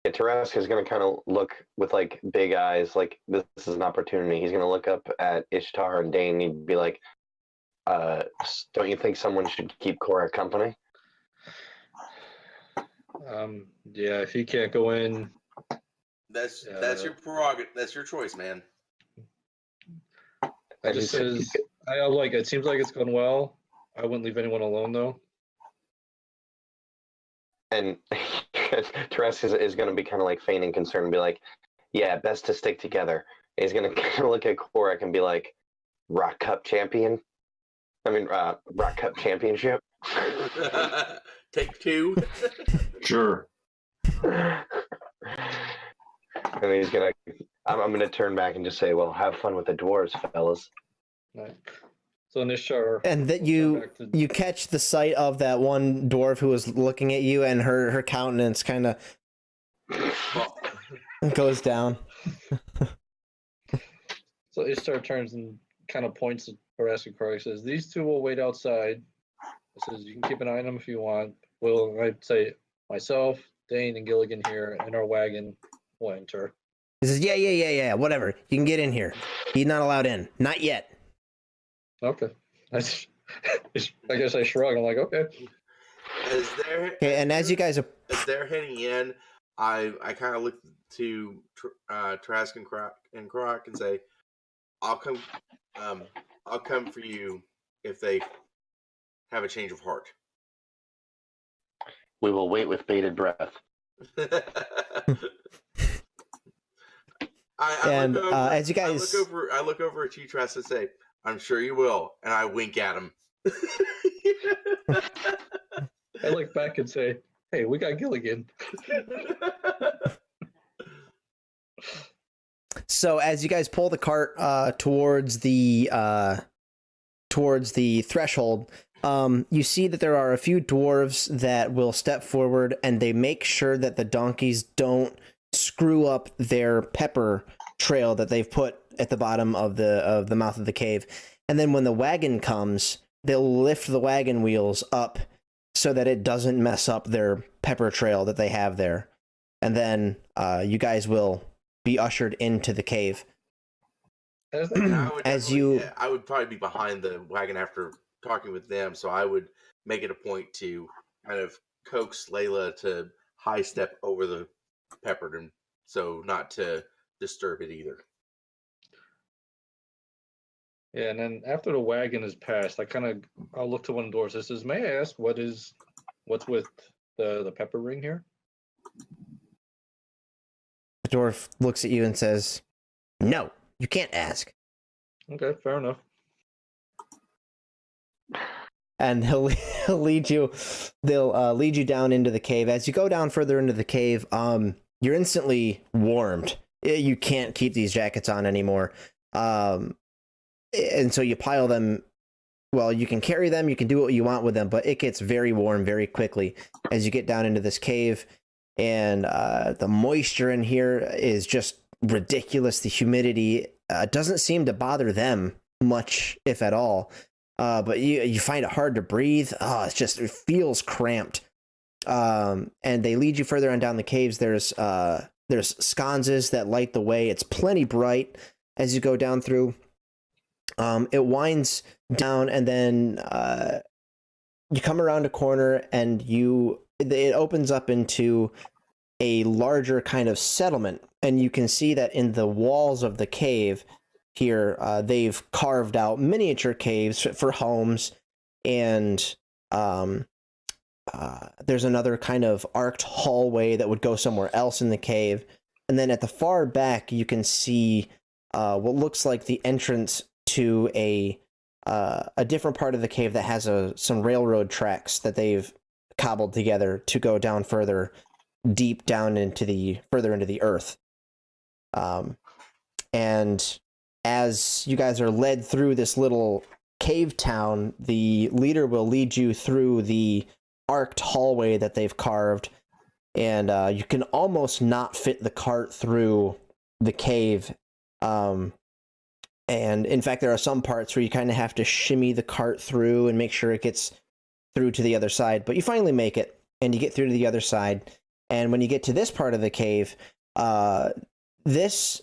Yeah, Tarask is going to kind of look with like big eyes, like this is an opportunity. He's going to look up at Ishtar and Dane and be like, don't you think someone should keep Cora company? Yeah, if he can't go in, that's your prerogative. That's your choice, man. I just says I like it. Seems like it's going well. I wouldn't leave anyone alone though. And Tarask is going to be kind of like feigning concern and be like, yeah, best to stick together. He's going to kind of look at Korak and be like, Rock Cup champion? I mean, Rock Cup championship? Take two? Sure. And he's going to, I'm going to turn back and just say, well, have fun with the dwarves, fellas. Right. So Nishar, and that you catch the sight of that one dwarf who was looking at you, and her countenance kind of goes down. So Ishtar turns and kind of points at Tarask and Korak, says, "These two will wait outside." It says, "You can keep an eye on them if you want." I'd say myself, Dane, and Gilligan here, and our wagon will enter. He says, yeah, whatever. You can get in here. He's not allowed in. Not yet. Okay. I guess I shrug. I'm like, okay. And as you guys are... As they're heading in, I kind of look to Trask and Croc and say, I'll come for you if they have a change of heart. We will wait with bated breath. As you guys... I look over at you, Trask, and say, I'm sure you will, and I wink at him. I look back and say, hey, we got Gilligan. So as you guys pull the cart towards the threshold, you see that there are a few dwarves that will step forward, and they make sure that the donkeys don't screw up their pepper trail that they've put at the bottom of the mouth of the cave. And then when the wagon comes, they'll lift the wagon wheels up so that it doesn't mess up their pepper trail that they have there. And then you guys will be ushered into the cave. I would probably be behind the wagon after talking with them, so I would make it a point to kind of coax Layla to high step over the pepper, and so not to disturb it either. Yeah, and then after the wagon is passed, I'll look to one of the doors. It says, "May I ask what's with the pepper ring here? The dwarf looks at you and says, "No, you can't ask." Okay, fair enough. And he'll lead you. They'll lead you down into the cave. As you go down further into the cave, you're instantly warmed. You can't keep these jackets on anymore, and so you pile them. Well, you can carry them. You can do what you want with them, but it gets very warm very quickly as you get down into this cave. And the moisture in here is just ridiculous. The humidity doesn't seem to bother them much, if at all. But you find it hard to breathe. Oh, it feels cramped. And they lead you further on down the caves. There's sconces that light the way. It's plenty bright as you go down through. It winds down, and then you come around a corner, and it opens up into a larger kind of settlement. And you can see that in the walls of the cave here, they've carved out miniature caves for homes, and there's another kind of arced hallway that would go somewhere else in the cave. And then at the far back, you can see what looks like the entrance to a different part of the cave that has some railroad tracks that they've cobbled together to go down further, deep down further into the earth. And as you guys are led through this little cave town, the leader will lead you through the arced hallway that they've carved, and you can almost not fit the cart through the cave. And in fact, there are some parts where you kind of have to shimmy the cart through and make sure it gets through to the other side. But you finally make it, and you get through to the other side. And when you get to this part of the cave, this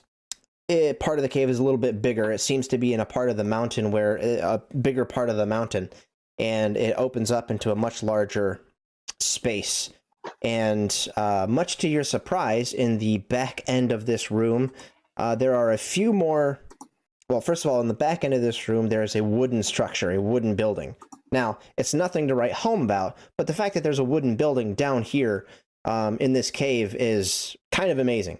part of the cave is a little bit bigger. It seems to be in a part of the mountain a bigger part of the mountain, and it opens up into a much larger space. And much to your surprise, in the back end of this room, there are a few more. Well, first of all, in the back end of this room, there is a wooden structure, a wooden building. Now, it's nothing to write home about, but the fact that there's a wooden building down here in this cave is kind of amazing.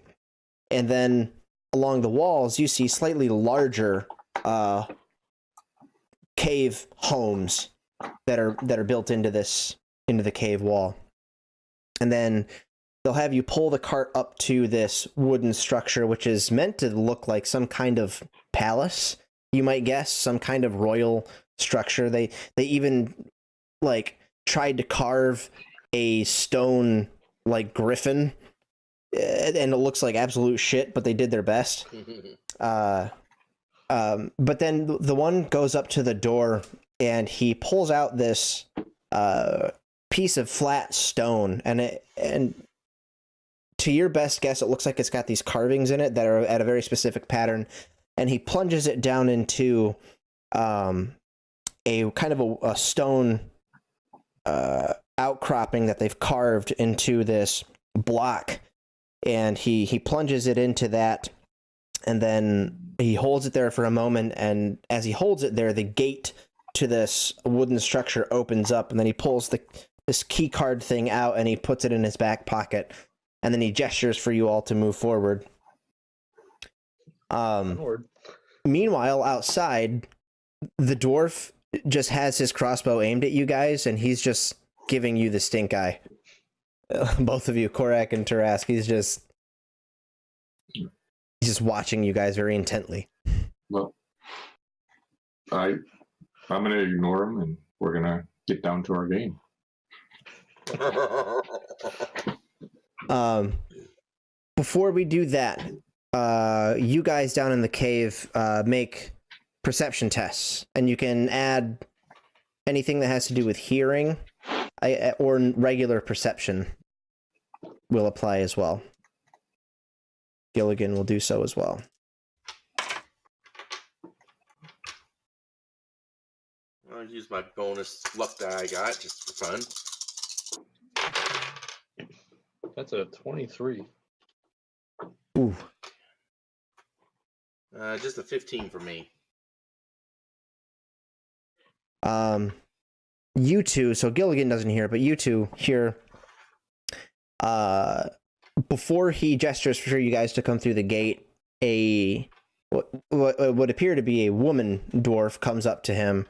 And then along the walls, you see slightly larger cave homes that are built into the cave wall. And then they'll have you pull the cart up to this wooden structure, which is meant to look like some kind of palace, you might guess, some kind of royal structure. They even tried to carve a stone griffin, and it looks like absolute shit, but they did their best. But then the one goes up to the door, and he pulls out this piece of flat stone, and to your best guess, it looks like it's got these carvings in it that are at a very specific pattern, and he plunges it down into a kind of a stone outcropping that they've carved into this block, and he plunges it into that, and then he holds it there for a moment, and as he holds it there, the gate to this wooden structure opens up, and then he pulls this key card thing out, and he puts it in his back pocket, and then he gestures for you all to move forward. Meanwhile, outside, the dwarf just has his crossbow aimed at you guys, and he's just giving you the stink eye. Both of you, Korak and Tarask, he's just watching you guys very intently. Well, I'm going to ignore him, and we're going to get down to our game. Before we do that, you guys down in the cave make perception tests, and you can add anything that has to do with hearing or regular perception will apply as well. Gilligan will do so as well. I'll use my bonus luck that I got just for fun. That's a 23. Ooh. Just a 15 for me. You two, so Gilligan doesn't hear, but you two hear before he gestures for you guys to come through the gate, what would appear to be a woman dwarf comes up to him,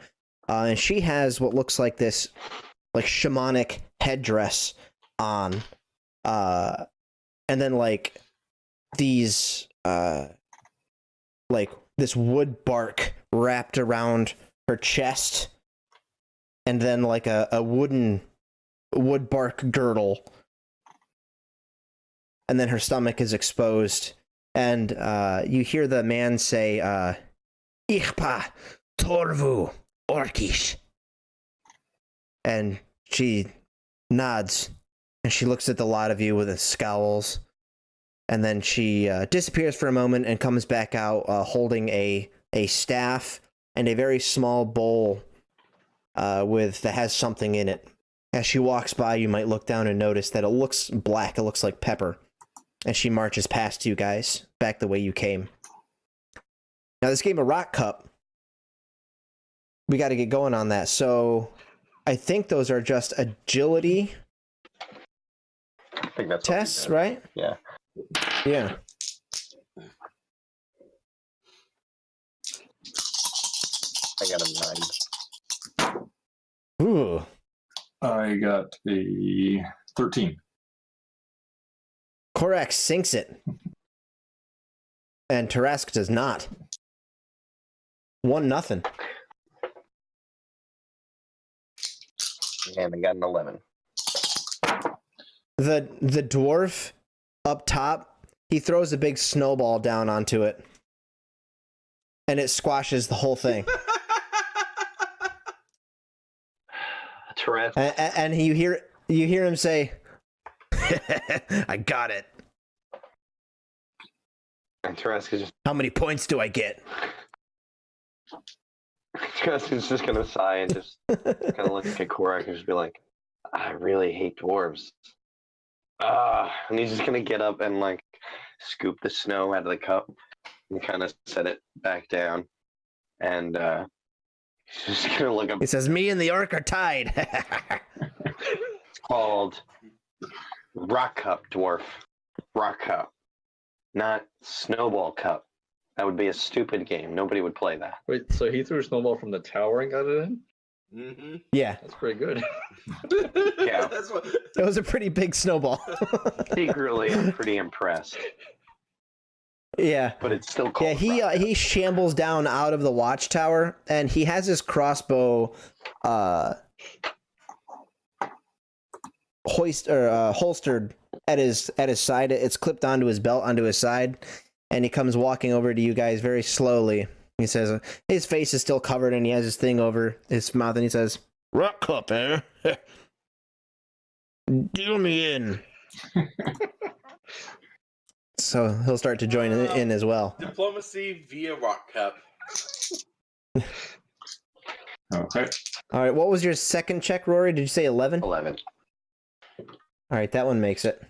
and she has what looks like this like shamanic headdress on, and then like these like this wood bark wrapped around her chest, and then like a wooden wood bark girdle, and then her stomach is exposed, and you hear the man say, "Ichpa torvu orkish," and she nods, and she looks at the lot of you with a scowls, and then she disappears for a moment and comes back out holding a staff and a very small bowl that has something in it. As she walks by, you might look down and notice that it looks black. It looks like pepper. And she marches past you guys back the way you came. Now, this game of Rock Cup, we got to get going on that. So I think those are just agility I think that's tests, right? Yeah. Yeah. I got a 9. Ooh. I got a 13. Korak sinks it. And Tarask does not. 1-0. And I got an 11. The dwarf up top, he throws a big snowball down onto it. And it squashes the whole thing. Tourette's. And you hear him say, "I got it. And Tourette's is just How many points do I get?" Tourette's is just gonna sigh and just kind of look at Korak and just be like, "I really hate dwarves." And he's just gonna get up and like scoop the snow out of the cup and kind of set it back down, and he's just gonna look up. He says, "Me and the orc are tied." It's called Rock Cup, dwarf. Rock Cup, not Snowball Cup. That would be a stupid game. Nobody would play that. Wait, so he threw a snowball from the tower and got it in? Mm-hmm. Yeah, That's pretty good. Yeah. That's what. it was a pretty big snowball. Secretly, I'm pretty impressed, Yeah. but it's still called. Yeah, Rock Cup. he shambles down out of the watchtower, and he has his crossbow holstered at his side. It's clipped onto his belt, onto his side, and he comes walking over to you guys very slowly. He says, his face is still covered, and he has his thing over his mouth, and he says, "Rock Cup, eh? Deal me in." So he'll start to join in as well. Diplomacy via Rock Cup. Okay. All right, what was your second check, Rory? Did you say 11? 11. All right, that one makes it.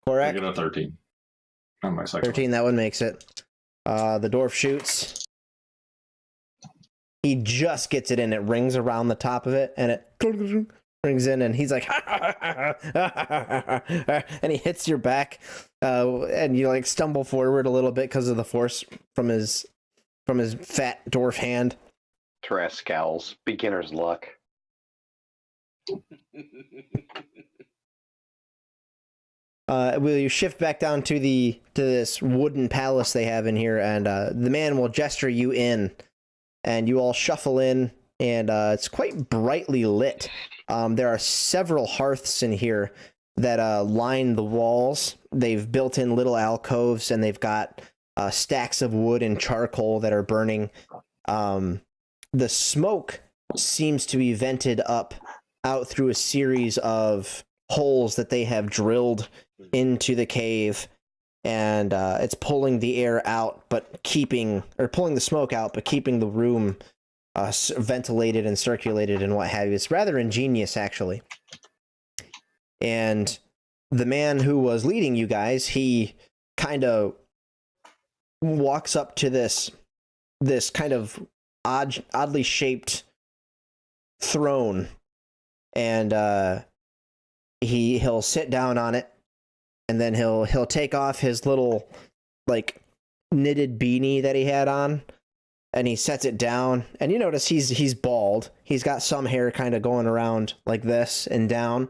I Correct. get a 13 on my second. 13, that one makes it. The dwarf shoots. He just gets it in. It rings around the top of it, and it rings in, and he's like, and he hits your back, and you like stumble forward a little bit because of the force from his fat dwarf hand. Tourette's scowls. Beginner's luck. Will you shift back down to this wooden palace they have in here, and the man will gesture you in, and you all shuffle in, and it's quite brightly lit. There are several hearths in here that line the walls. They've built in little alcoves, and they've got stacks of wood and charcoal that are burning. The smoke seems to be vented up out through a series of holes that they have drilled into the cave, and it's pulling the air out, but pulling the smoke out, but keeping the room ventilated and circulated and what have you. It's rather ingenious, actually. And the man who was leading you guys, he kind of walks up to this kind of oddly shaped throne, and he'll sit down on it, and then he'll take off his little like knitted beanie that he had on, and he sets it down, and you notice he's bald. He's got some hair kind of going around like this and down,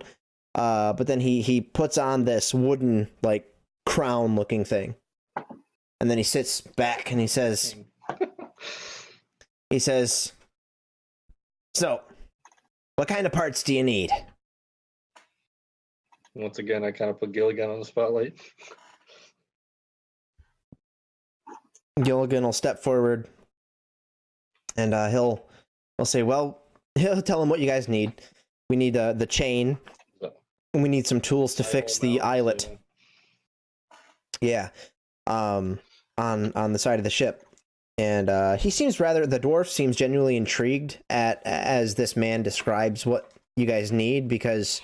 but then he puts on this wooden like crown looking thing, and then he sits back and he says, so what kind of parts do you need? Once again, I kind of put Gilligan on the spotlight. Gilligan will step forward, and he'll say, well, he'll tell him what you guys need. We need the chain, and we need some tools to fix the eyelet. Yeah, on the side of the ship. And the dwarf seems genuinely intrigued as this man describes what you guys need, because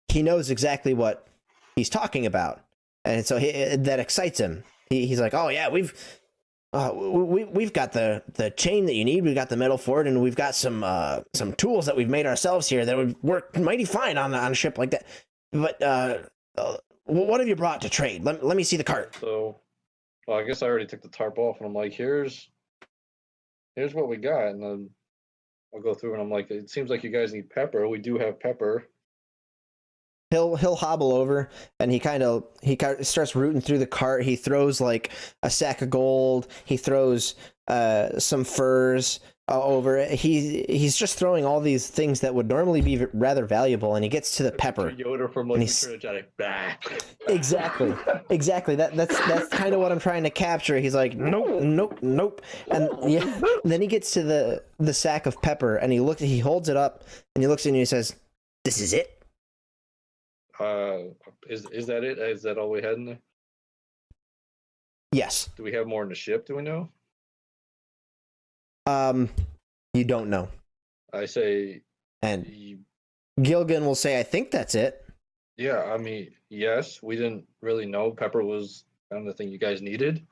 he knows exactly what he's talking about, and so that excites him. He's like, oh yeah, we've got the chain that you need. We've got the metal for it, and we've got some tools that we've made ourselves here that would work mighty fine on a ship like that. But what have you brought to trade? Let me see the cart. So, well, I guess I already took the tarp off, and I'm like, here's what we got, and then I'll go through, and I'm like, it seems like you guys need pepper. We do have pepper. He'll hobble over, and he starts rooting through the cart. He throws like a sack of gold. He throws some furs over it. He's just throwing all these things that would normally be rather valuable, and he gets to the pepper. Yoda from like Exactly. That's kind of what I'm trying to capture. He's like, nope, and yeah. Then he gets to the sack of pepper, and he holds it up, and he looks at it and he says, "This is it." Is that it? Is that all we had in there? Yes. Do we have more in the ship? Do we know? You don't know. I say, and Gilligan will say, I think that's it. Yeah, I mean, yes, we didn't really know pepper was kind of the thing you guys needed.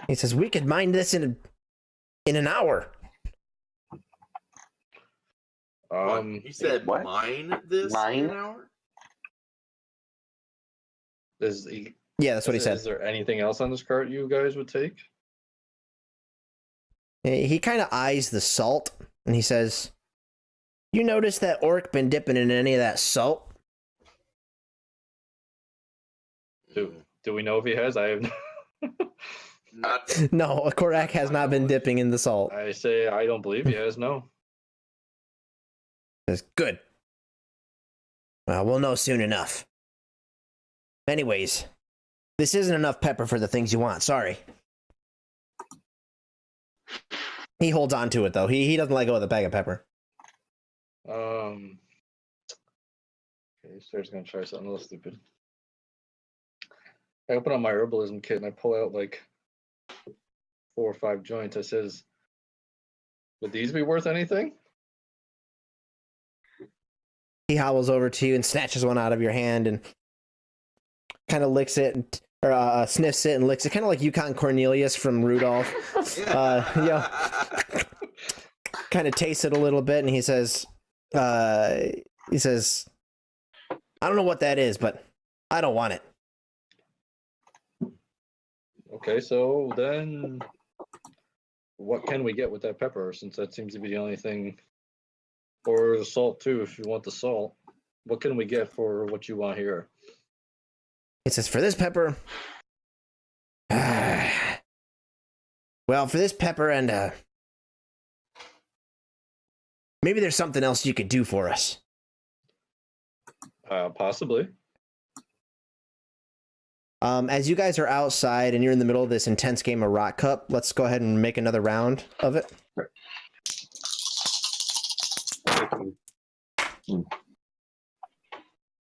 He says, we could mine this in an hour. You said what? Mine this in an hour? Yeah, that's what he said. Is there anything else on this cart you guys would take? He kind of eyes the salt, and he says, you notice that orc been dipping in any of that salt? Do we know if he has? I have not. No, Korak has not been dipping in the salt. I say I don't believe he has, no. Says, good. Well, we'll know soon enough. Anyways, this isn't enough pepper for the things you want. Sorry. He holds on to it, though. He doesn't let go of the bag of pepper. Okay, Sarah's gonna try something a little stupid. I open up my herbalism kit and I pull out like 4 or 5 joints. I says, would these be worth anything? He hobbles over to you and snatches one out of your hand and kind of licks it, or sniffs it and licks it, kind of like Yukon Cornelius from Rudolph. Kind of tastes it a little bit, and he says, I don't know what that is, but I don't want it. Okay, so then what can we get with that pepper, since that seems to be the only thing? Or the salt too, if you want the salt. What can we get for what you want here? It says, for this pepper, well, for this pepper and maybe there's something else you could do for us. Possibly. As you guys are outside and you're in the middle of this intense game of Rock Cup, let's go ahead and make another round of it.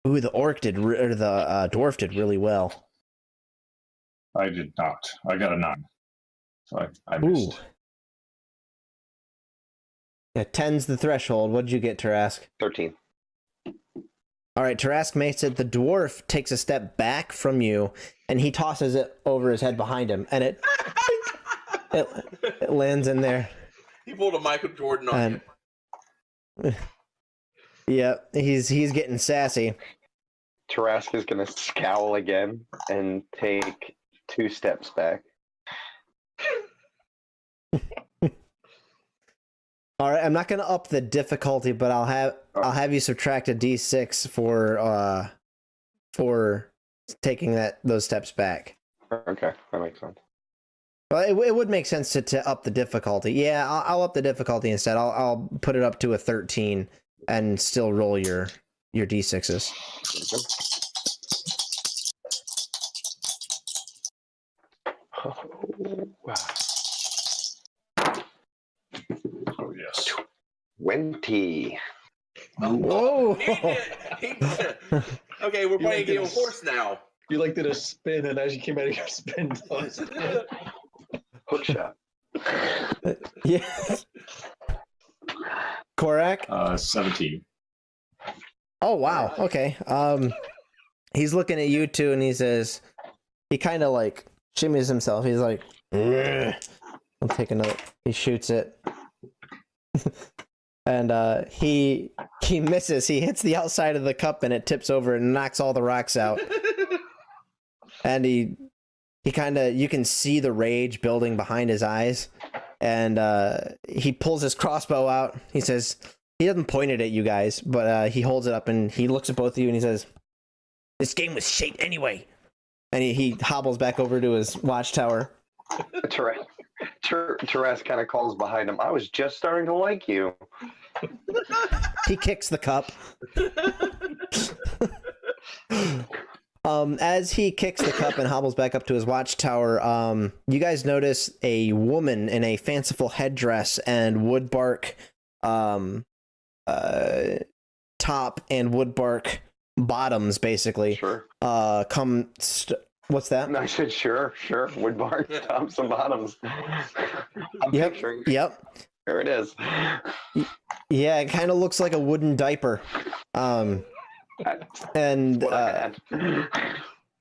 Ooh, the orc did, or the dwarf did really well. I did not. I got a 9. So I missed. Ooh. Yeah, 10's the threshold. What did you get, Tarask? 13. All right, Tarask makes it. The dwarf takes a step back from you, and he tosses it over his head behind him, and it lands in there. He pulled a Michael Jordan on you. Yep, he's getting sassy. Tarask is gonna scowl again and take 2 steps back. All right, I'm not gonna up the difficulty, but I'll have you subtract a d6 for taking those steps back. Okay, that makes sense. Well, it would make sense to up the difficulty. Yeah, I'll up the difficulty instead. I'll put it up to a 13 and still roll your d6s. Oh, wow. Oh, yes. 20. Whoa! Okay, we're playing a game of this. horse now. You like did a spin, and as you came out of your spin, Hook shot. Yeah. Korak? 17. Oh wow. Okay. He's looking at you two, and he says, he kind of like shimmies himself. He's like, "Ugh." I'll take another. He shoots it, and he misses. He hits the outside of the cup, and it tips over and knocks all the rocks out. And he kind of, you can see the rage building behind his eyes, and he pulls his crossbow out. He says, he doesn't point it at you guys, but he holds it up and he looks at both of you and he says, "This game was shaped anyway." And he hobbles back over to his watchtower. Tarask kind of calls behind him, "I was just starting to like you." He kicks the cup. As he kicks the cup and hobbles back up to his watchtower, you guys notice a woman in a fanciful headdress and woodbark top and woodbark bottoms, basically. Sure. What's that? And I said, sure. Woodbark, tops and bottoms. I'm picturing. Yep. There it is. Yeah, it kind of looks like a wooden diaper. And What I had.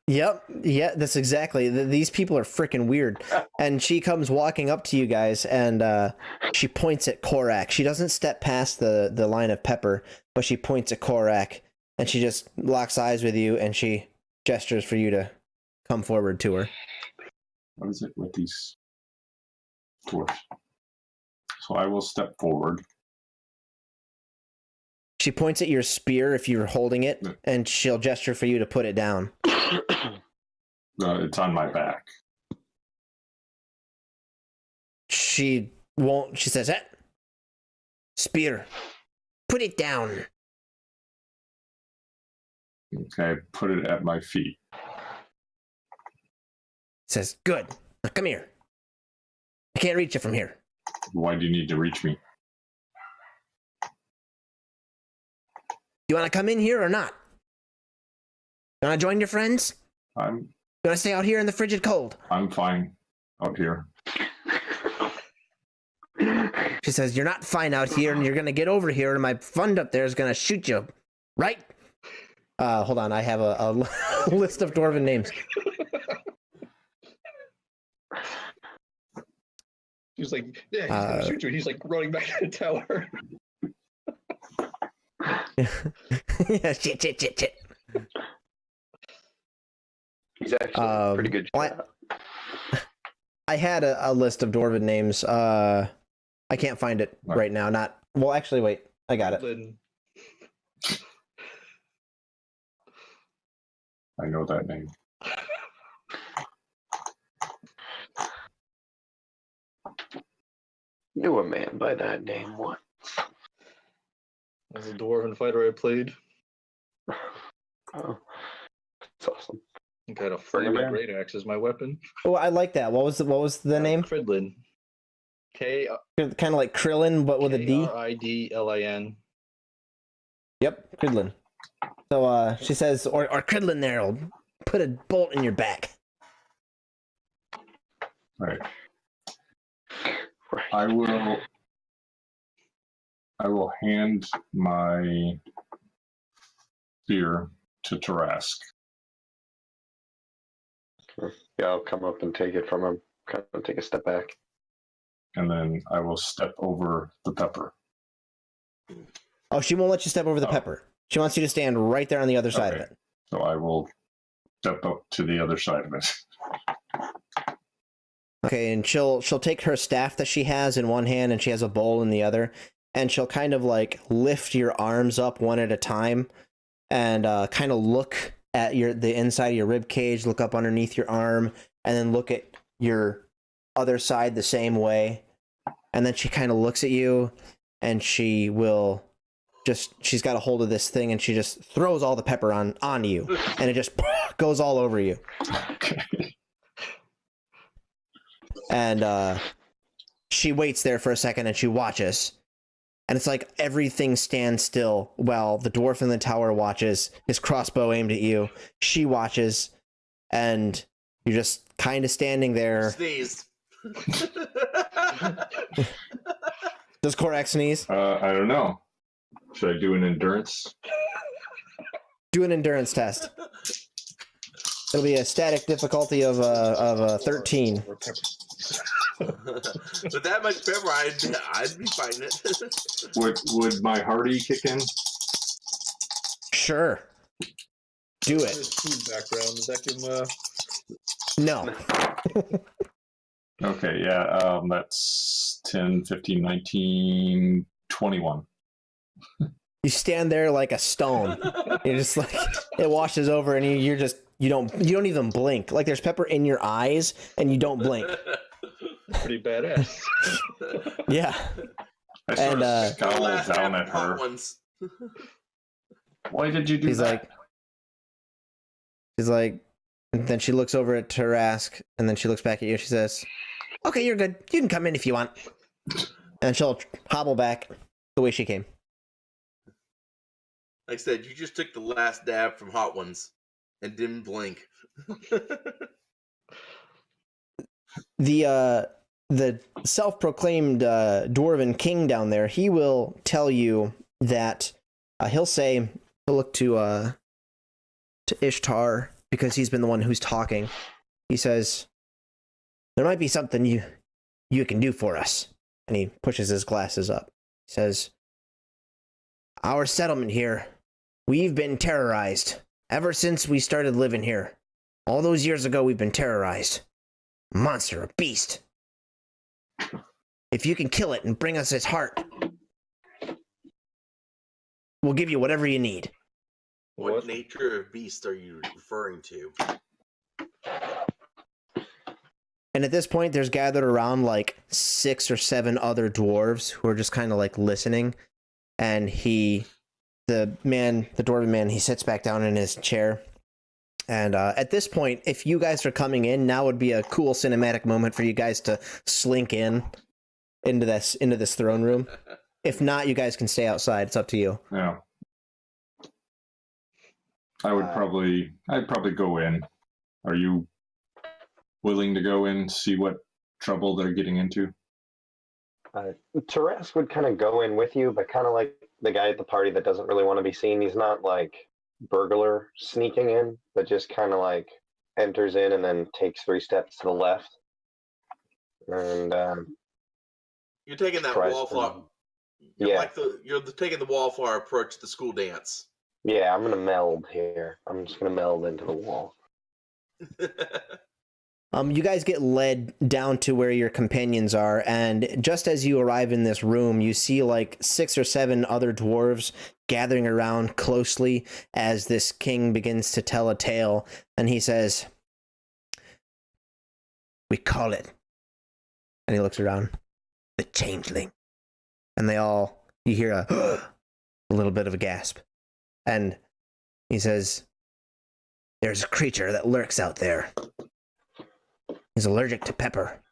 Yep, yeah, that's exactly. These people are freaking weird. And she comes walking up to you guys, and she points at Korak. She doesn't step past the line of Pepper, but she points at Korak, and she just locks eyes with you, and she gestures for you to come forward to her. What is it with these dwarfs? So I will step forward. She points at your spear if you're holding it, and she'll gesture for you to put it down. It's on my back. She won't. She says, "Spear, put it down." Okay, put it at my feet. Says, "Good. Now come here. I can't reach you from here." Why do you need to reach me? You want to come in here or not? You want to join your friends? You want to stay out here in the frigid cold? I'm fine out here. She says, "You're not fine out here, and you're going to get over here, and my friend up there is going to shoot you. Right?" Hold on. I have a list of dwarven names. He's like, "Yeah, he's gonna shoot you." He's like running back to the tower. Yeah, shit. He's actually a pretty good shot. I had a list of dwarven names. I can't find it right now. Well, actually, wait. I got it. I know that name. Knew a man by that name once. As a dwarven fighter I played. Oh, that's awesome. I got a flaming great axe as my weapon. Oh, I like that. What was the name? Kridlin. Kind of like Krillin, but with a D. Kridlin. Yep, Kridlin. So she says, or Kridlin there will put a bolt in your back. Right. I will hand my spear to Tarask. Yeah, I'll come up and take it from him. Kind of take a step back. And then I will step over the pepper. Oh, she won't let you step over the Oh. pepper. She wants you to stand right there on the other side of Okay. it. So I will step up to the other side of it. Okay, and she'll take her staff that she has in one hand and she has a bowl in the other, and she'll kind of like lift your arms up one at a time and kind of look at the inside of your rib cage, look up underneath your arm, and then look at your other side the same way. And then she kind of looks at you and she will she's got a hold of this thing and she just throws all the pepper on you and it just goes all over you. Okay. And she waits there for a second and she watches. And it's like everything stands still while the dwarf in the tower watches, his crossbow aimed at you. She watches, and you're just kind of standing there. Sneeze. Does Korak sneeze? I don't know. Should I do an endurance? Do an endurance test. It'll be a static difficulty of 13. With that much pepper, I'd be fighting it. Would my Hardy kick in? Sure. Do it. His food background, does that give him No. Okay, yeah, that's 10, 15, 19, 21. You stand there like a stone. You're just like, it washes over and you don't even blink. Like there's pepper in your eyes and you don't blink. pretty badass? Yeah. I sort And, of scowl Last down half at hot her. ones. Why did you do He's that? like, and then she looks over at Tarask, and then she looks back at you. She says, "Okay, you're good. You can come in if you want." And she'll hobble back the way she came. Like I said, you just took the last dab from hot ones and didn't blink. The self-proclaimed dwarven king down there, he will tell you that he'll look to Ishtar, because he's been the one who's talking. He says, "There might be something you can do for us." And he pushes his glasses up. He says, "Our settlement here, we've been terrorized ever since we started living here. All those years ago, we've been terrorized. A monster, a beast. If you can kill it and bring us its heart, we'll give you whatever you need." What nature of beast are you referring to? And at this point, there's gathered around like 6 or 7 other dwarves who are just kind of like listening. And the dwarven man, he sits back down in his chair. And at this point, if you guys are coming in, now would be a cool cinematic moment for you guys to slink into this throne room. If not, you guys can stay outside. It's up to you. Yeah. I'd probably go in. Are you willing to go in, see what trouble they're getting into? Tarask would kind of go in with you, but kind of like the guy at the party that doesn't really want to be seen. He's not like burglar sneaking in, but just kind of like enters in and then takes 3 steps to the left. And You're taking that tries wallflower. to- You're yeah. you're taking the wallflower approach to the school dance. Yeah, I'm gonna meld here. I'm just gonna meld into the wall. You guys get led down to where your companions are, and just as you arrive in this room, you see like 6 or 7 other dwarves gathering around closely as this king begins to tell a tale, and he says, "We call it," and he looks around, "the changeling." And you hear a little bit of a gasp, and he says, "There's a creature that lurks out there. He's allergic to pepper.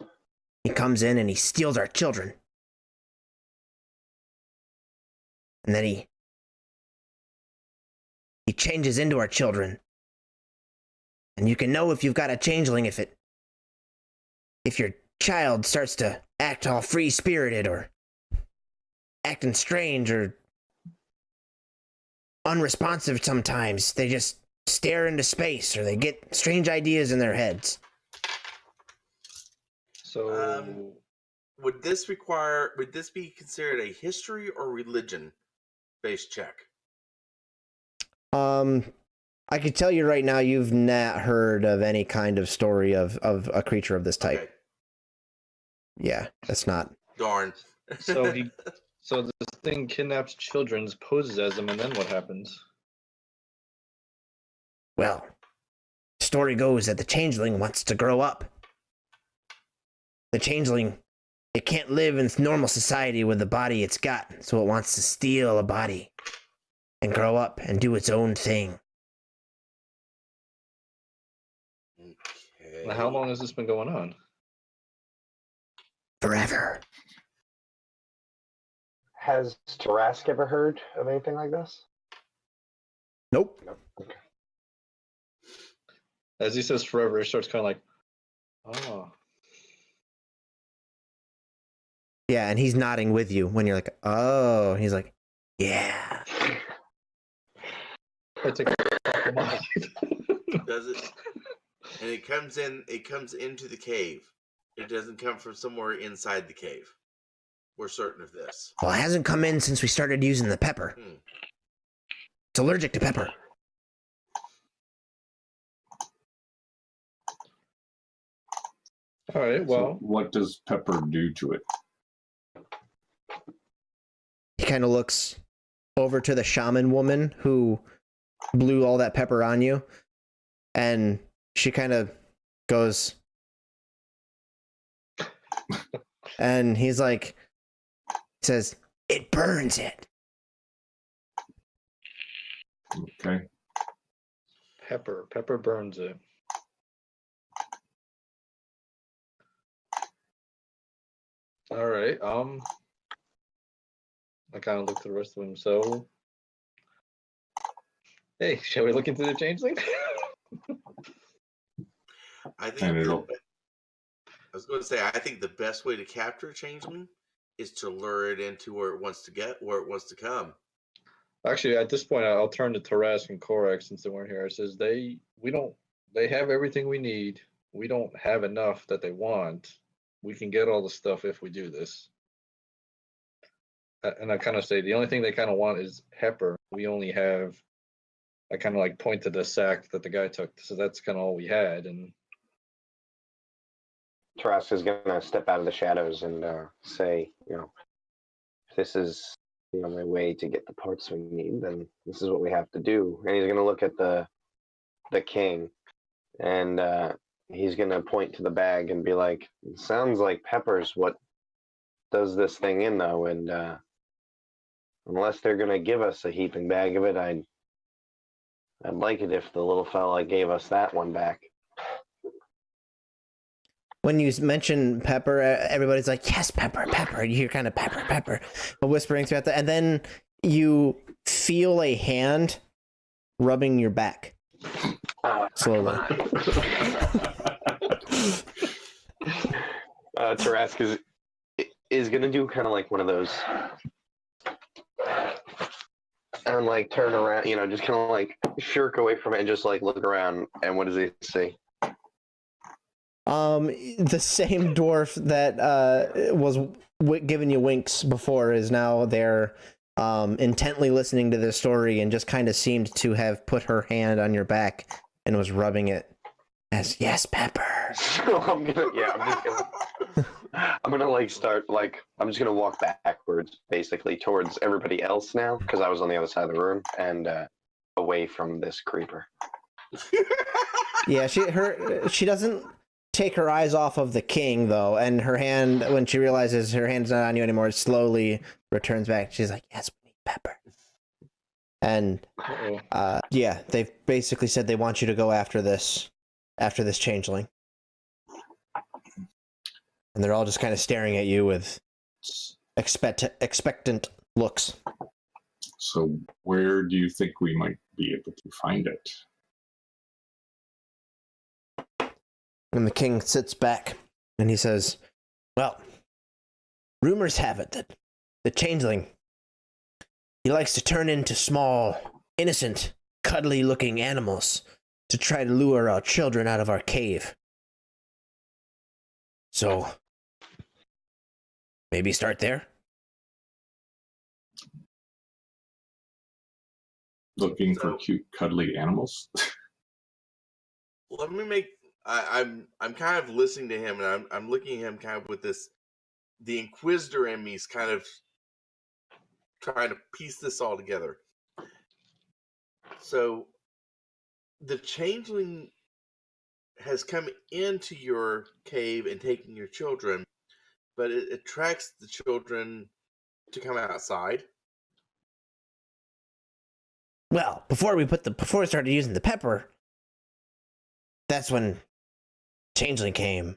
He comes in and he steals our children. And then he changes into our children. And you can know if you've got a changeling if your child starts to act all free-spirited or acting strange or unresponsive sometimes. They just stare into space or they get strange ideas in their heads." So Would this be considered a history or religion? based check. I could tell you right now, you've not heard of any kind of story of a creature of this type. Okay. Yeah, that's not. Darn. So this thing kidnaps children, poses as them, and then what happens? Well, story goes that the changeling wants to grow up. The changeling, it can't live in normal society with the body it's got, so it wants to steal a body and grow up and do its own thing. Okay. Now, how long has this been going on? Forever. Has Tarask ever heard of anything like this? Nope. No. Okay. As he says forever, it starts kind of like, oh. Yeah, and he's nodding with you when you're like, oh. And he's like, yeah. I take a mind. Does it? And it comes into the cave. It doesn't come from somewhere inside the cave. We're certain of this. Well, it hasn't come in since we started using the pepper. It's allergic to pepper. All right, well. So what does pepper do to it? He kind of looks over to the shaman woman who blew all that pepper on you, and she kind of goes, and he's like, says, it burns it. Okay. Pepper burns it. All right. I kind of look to the rest of them. So, hey, shall we look into the changeling? I think. And I it'll- was going to say, I think the best way to capture a changeling is to lure it into where it wants to get, where it wants to come. Actually, at this point, I'll turn to Tarask and Korak since they weren't here. It says they have everything we need. We don't have enough that they want. We can get all the stuff if we do this. And I kind of say the only thing they kind of want is pepper. We only have. I kind of like point to the sack that the guy took. So that's kind of all we had. And Tarask is gonna step out of the shadows and say, if this is the only way to get the parts we need, then this is what we have to do. And he's gonna look at the king, and he's gonna point to the bag and be like, "It sounds like pepper's what does this thing in, though. And unless they're gonna give us a heaping bag of it, I'd like it if the little fella gave us that one back." When you mention pepper, everybody's like, yes, pepper, pepper. You hear kind of pepper, pepper, whispering throughout and then you feel a hand rubbing your back slowly. Tarask is gonna do kind of like one of those, and like turn around, just kind of like shirk away from it and just like look around. And what does he see? The same dwarf that was giving you winks before is now there, intently listening to this story, and just kind of seemed to have put her hand on your back and was rubbing it as, yes, pepper. So I'm gonna like start like I'm just gonna walk backwards basically towards everybody else now, because I was on the other side of the room, and away from this creeper. Yeah, she doesn't take her eyes off of the king though, and her hand, when she realizes her hand's not on you anymore, slowly returns back. She's like, yes, we need pepper. And yeah, they've basically said they want you to go after this changeling, and they're all just kind of staring at you with expectant looks. So where do you think we might be able to find it? And the king sits back and he says, well, rumors have it that the changeling, he likes to turn into small, innocent, cuddly looking animals to try to lure our children out of our cave. So maybe start there? Looking for cute, cuddly animals. Let me make. I'm kind of listening to him, and I'm looking at him kind of with this. The Inquisitor in me is kind of trying to piece this all together. So, the changeling has come into your cave and taken your children, but it attracts the children to come outside. Well, before we started using the pepper, that's when changeling came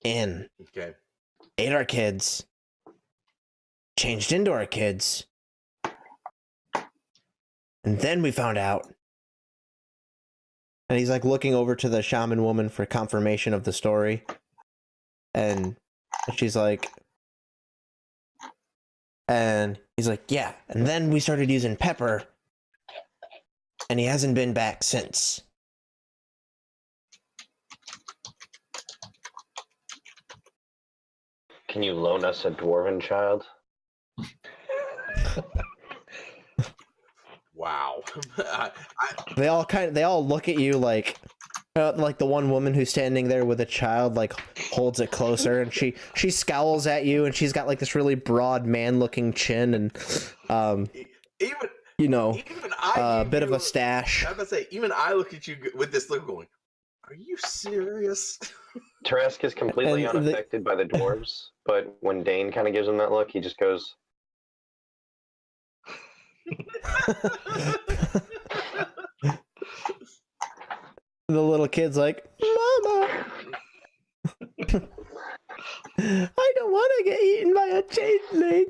in. Okay. Ate our kids, changed into our kids, and then we found out. And he's like looking over to the shaman woman for confirmation of the story. And she's like, and he's like, yeah. And then we started using pepper, and he hasn't been back since. Can you loan us a dwarven child? Wow. They all look at you like the one woman who's standing there with a child like holds it closer, and she scowls at you, and she's got like this really broad man looking chin, and even a bit of a stash. I'm about to say, even I look at you with this look going, are you serious? Teresk is completely And unaffected by the dwarves, but when Dane kind of gives him that look, he just goes, The little kid's like, Mama, I don't want to get eaten by a changeling.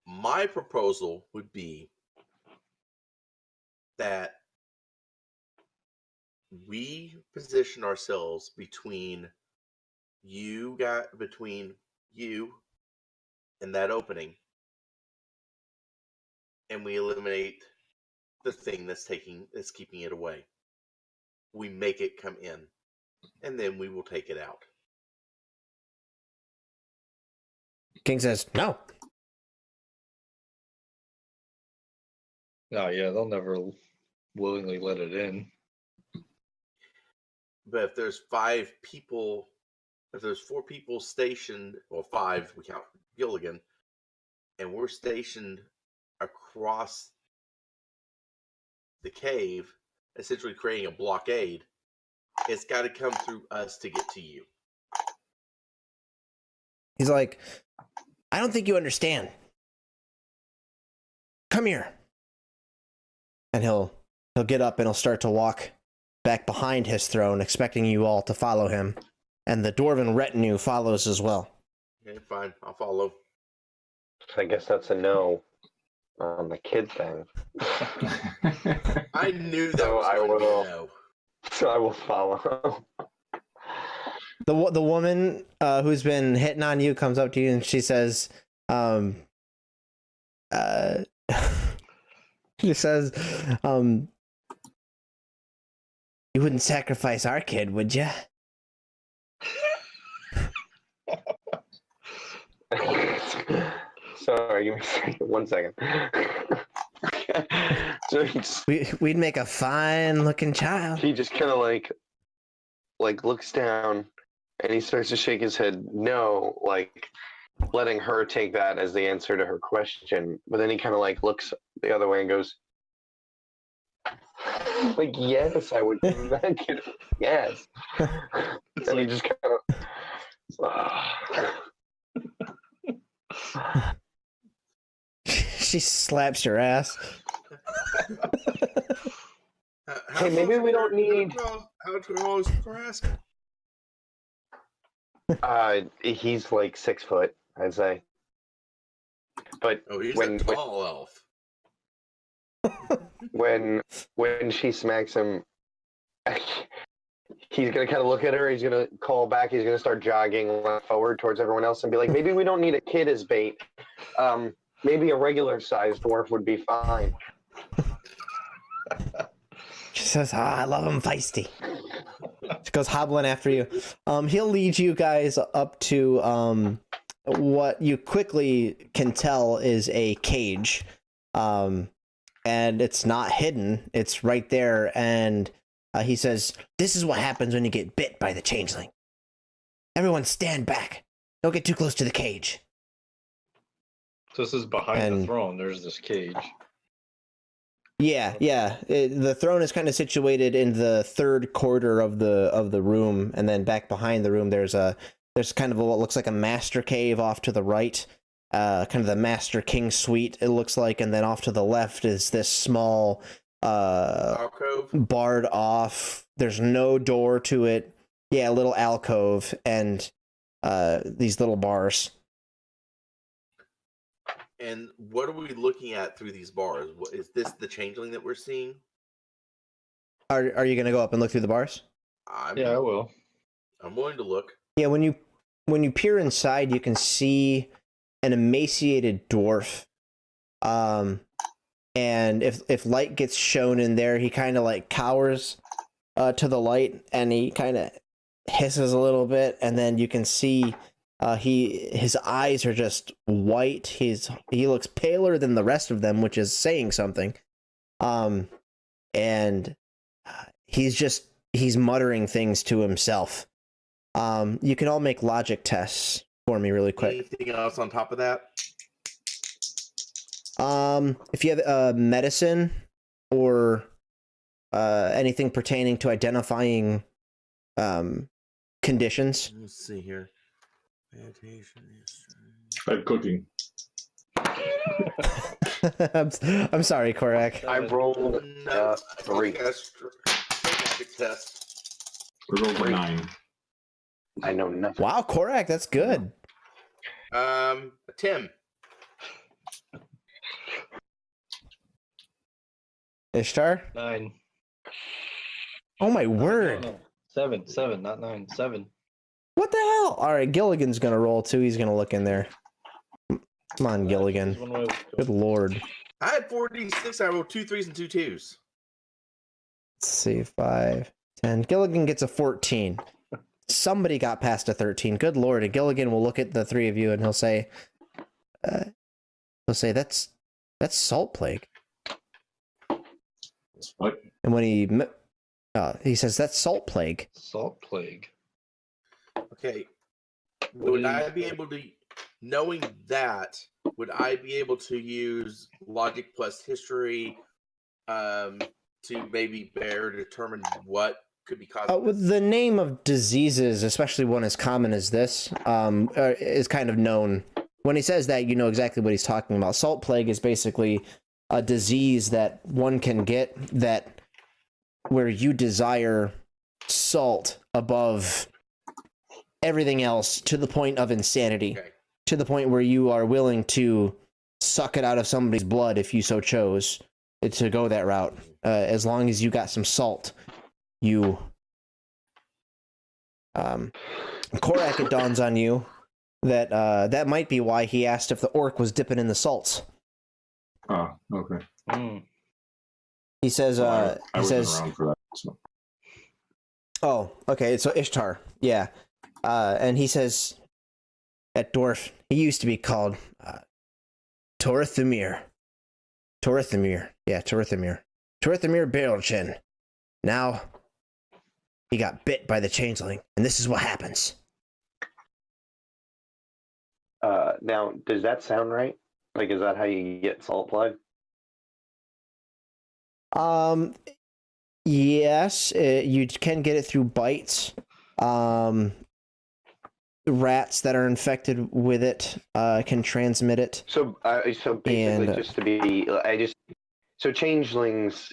My proposal would be that we position ourselves between you and that opening, and we eliminate the thing that's keeping it away. We make it come in, and then we will take it out. King says, no. Oh yeah, they'll never willingly let it in. But if there's 4 people stationed, or 5, we count Gilligan, and we're stationed across the cave, essentially creating a blockade, it's got to come through us to get to you. He's like, I don't think you understand. Come here. And he'll get up and he'll start to walk back behind his throne, expecting you all to follow him. And the dwarven retinue follows as well. Okay, fine. I'll follow. I guess that's a no on the kid thing. I knew that So was I going to be will- a no. So I will follow. The woman who's been hitting on you comes up to you and she says, she says, you wouldn't sacrifice our kid, would you? Sorry, give me 1 second. So We'd make a fine looking child. he just kind of like looks down and he starts to shake his head no, like letting her take that as the answer to her question. But then he kind of like looks the other way and goes, like, yes, I would do that, kid. Yes. And he just kind of She slaps your ass. Hey, maybe we don't need- How tall is Trask? he's like 6 foot, I'd say. But Oh, he's when a tall elf. when she smacks him, he's gonna kind of look at her. He's gonna call back. He's gonna start jogging forward towards everyone else and be like, "Maybe we don't need a kid as bait. Maybe a regular sized dwarf would be fine." She says, I love him feisty. She goes hobbling after you. He'll lead you guys up to what you quickly can tell is a cage. And it's not hidden. It's right there. And he says, "This is what happens when you get bit by the changeling. Everyone stand back. Don't get too close to the cage." So this is behind the throne. There's this cage. Yeah. The throne is kind of situated in the third quarter of the room, and then back behind the room there's kind of what looks like a master cave off to the right, kind of the master king suite it looks like, and then off to the left is this small alcove, barred off. There's no door to it. Yeah, a little alcove and these little bars. And what are we looking at through these bars? Is this the changeling that we're seeing? Are you gonna go up and look through the bars? Yeah, I will. I'm willing to look. Yeah, when you peer inside, you can see an emaciated dwarf. And if light gets shown in there, he kind of like cowers to the light, and he kind of hisses a little bit, and then you can see his eyes are just white. He looks paler than the rest of them, which is saying something. And he's muttering things to himself. You can all make logic tests for me really quick. Anything else on top of that? If you have medicine or anything pertaining to identifying conditions. Let's see here. Meditation. I'm cooking. I'm sorry, Korak. I rolled 3. Magic test. We're over 9. I know nothing. Wow, Korak, that's good. Tim. Ishtar? 9. Oh my word. No. 7, not 9. 7. What the hell? All right, Gilligan's gonna roll too. He's gonna look in there. Come on, Gilligan. Good lord. I had 46. I rolled 2 3s and 2 2s. Let's see, 5, 10. Gilligan gets a 14. Somebody got past a 13. Good lord. And Gilligan will look at the three of you and he'll say, that's salt plague. What? And when he says, that's salt plague. Salt plague. Okay. Would I be able to, knowing that, would I be able to use logic plus history to maybe better determine what could be causing With the name of diseases, especially one as common as this, is kind of known. When he says that, you know exactly what he's talking about. Salt plague is basically a disease that one can get that where you desire salt above everything else to the point of insanity, Okay. to the point where you are willing to suck it out of somebody's blood if you so chose to go that route. As long as you got some salt, you Korak, it dawns on you that that might be why he asked if the orc was dipping in the salts. Oh, okay. He says I he wasn't says around for that. So. oh, okay, so Ishtar, yeah. And he says that dwarf, he used to be called Torithimir. Torithimir Barrelchin. Now he got bit by the changeling, and this is what happens. Now, does that sound right? Like, is that how you get salt plague? Yes, you can get it through bites. Rats that are infected with it can transmit it. So basically, just to be, so changelings,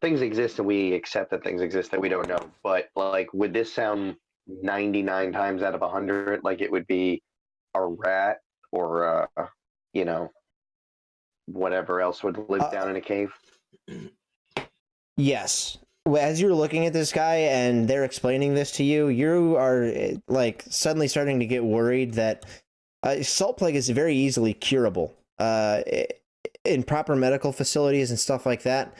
things exist and we accept that things exist that we don't know. But like, would this sound 99 times out of 100 like it would be a rat or whatever else would live down in a cave? Yes. As you're looking at this guy and they're explaining this to you, you are like suddenly starting to get worried that salt plague is very easily curable. In proper medical facilities and stuff like that,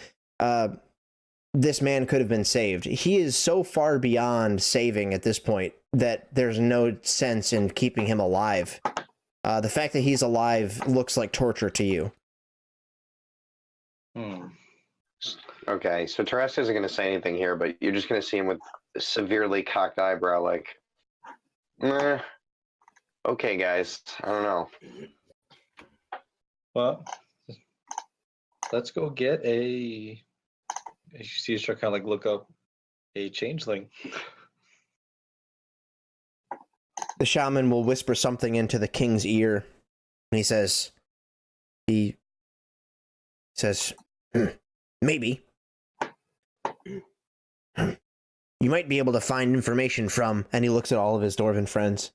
this man could have been saved. He is so far beyond saving at this point that there's no sense in keeping him alive. The fact that he's alive looks like torture to you. Okay, so Teres isn't going to say anything here, but you're just going to see him with a severely cocked eyebrow, like, okay, guys, I don't know. Well, let's go get a. You see, he's trying to kind of like look up a changeling. The shaman will whisper something into the king's ear, and he says, maybe. You might be able to find information from, and he looks at all of his dwarven friends,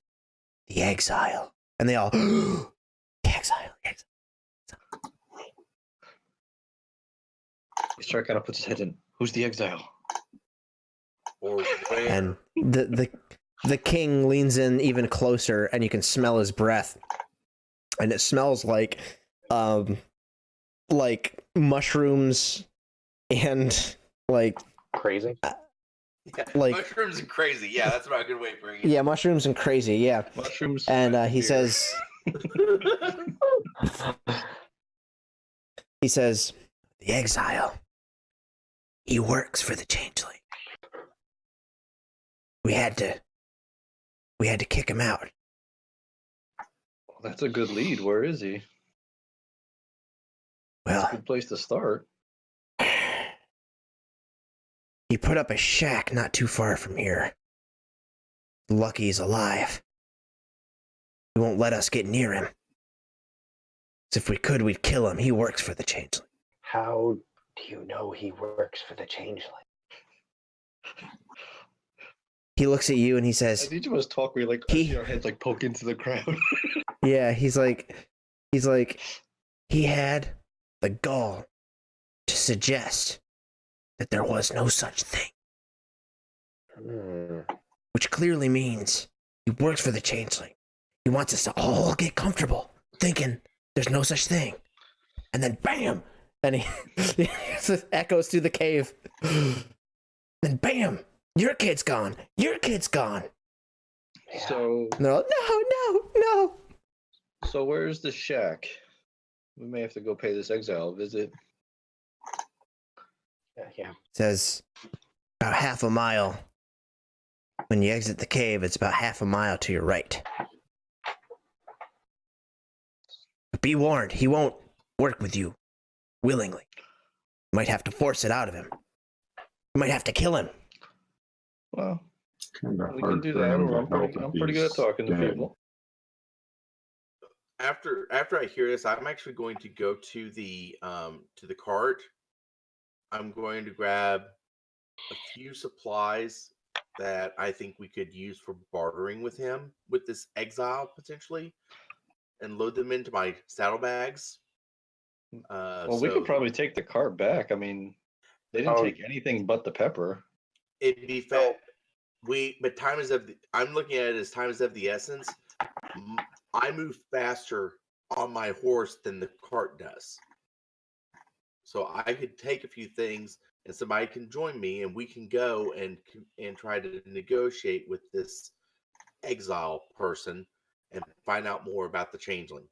the exile. And they all, the exile. He's trying to kind of puts his head in. Who's the exile? Or where? And the king leans in even closer, and you can smell his breath. And it smells like mushrooms and like Crazy? like mushrooms and crazy. Yeah, that's about a good way for it. yeah, mushrooms and crazy, yeah. Mushrooms. And he beer. says, the exile. He works for the changeling. We had to kick him out. Well, that's a good lead. Where is he? Well, Good place to start. he put up a shack not too far from here. Lucky he's alive. He won't let us get near him. If we could, we'd kill him. He works for the changeling. How do you know he works for the changeling? He looks at you and he I says, need you to talk where like He- our heads like poke into the ground. yeah, he's like, he had the gall to suggest that there was no such thing. Which clearly means he works for the changeling. He wants us to all get comfortable, thinking there's no such thing. And then bam! And he echoes through the cave. Then bam! Your kid's gone! Your kid's gone! So No. So where's the shack? We may have to go pay this exile a visit. Yeah. Says about half a mile. When you exit the cave, it's about half a mile to your right. But be warned, he won't work with you willingly. You might have to force it out of him. You might have to kill him. Well, Kinda we hard can do for that. him to Or I'm help pretty if good at he's talking to dead. people. After I hear this, I'm actually going to go to the cart. I'm going to grab a few supplies that I think we could use for bartering with him, with this exile potentially, and load them into my saddlebags. Well, we could probably take the cart back. I mean, they didn't take anything but the pepper. It'd be fat. But time is of the. I'm looking at it as time is of the essence. I move faster on my horse than the cart does, so I could take a few things, and somebody can join me, and we can go and try to negotiate with this exile person and find out more about the changeling.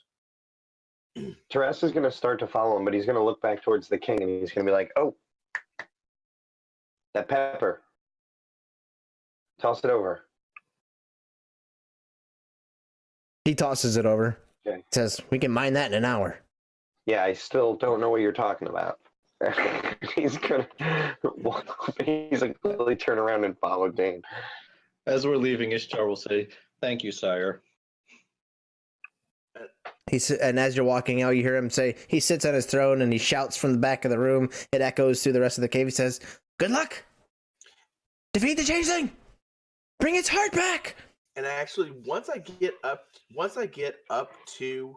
Teres is going to start to follow him, but he's going to look back towards the king and he's going to be like, oh, that pepper. Toss it over. He tosses it over. Okay. Says, we can mine that in an hour. Yeah, I still don't know what you're talking about. He's going to really turn around and follow Dane. As we're leaving, Ishtar will say, "Thank you, sire." And as you're walking out, you hear him say, he sits on his throne and he shouts from the back of the room. It echoes through the rest of the cave. He says, good luck. Defeat the changeling. Bring its heart back. And actually, once I get up to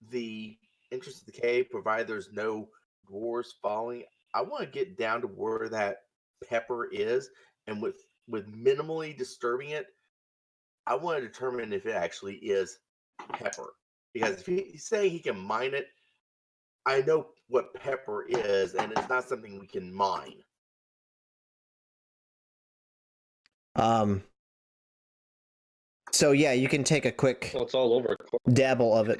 the entrance of the cave, provided there's no dwarves falling, I want to get down to where that pepper is, and with minimally disturbing it, I want to determine if it actually is pepper. Because if he's saying he can mine it, I know what pepper is, and it's not something we can mine. So yeah, you can take a quick Well, it's all over. dabble of it.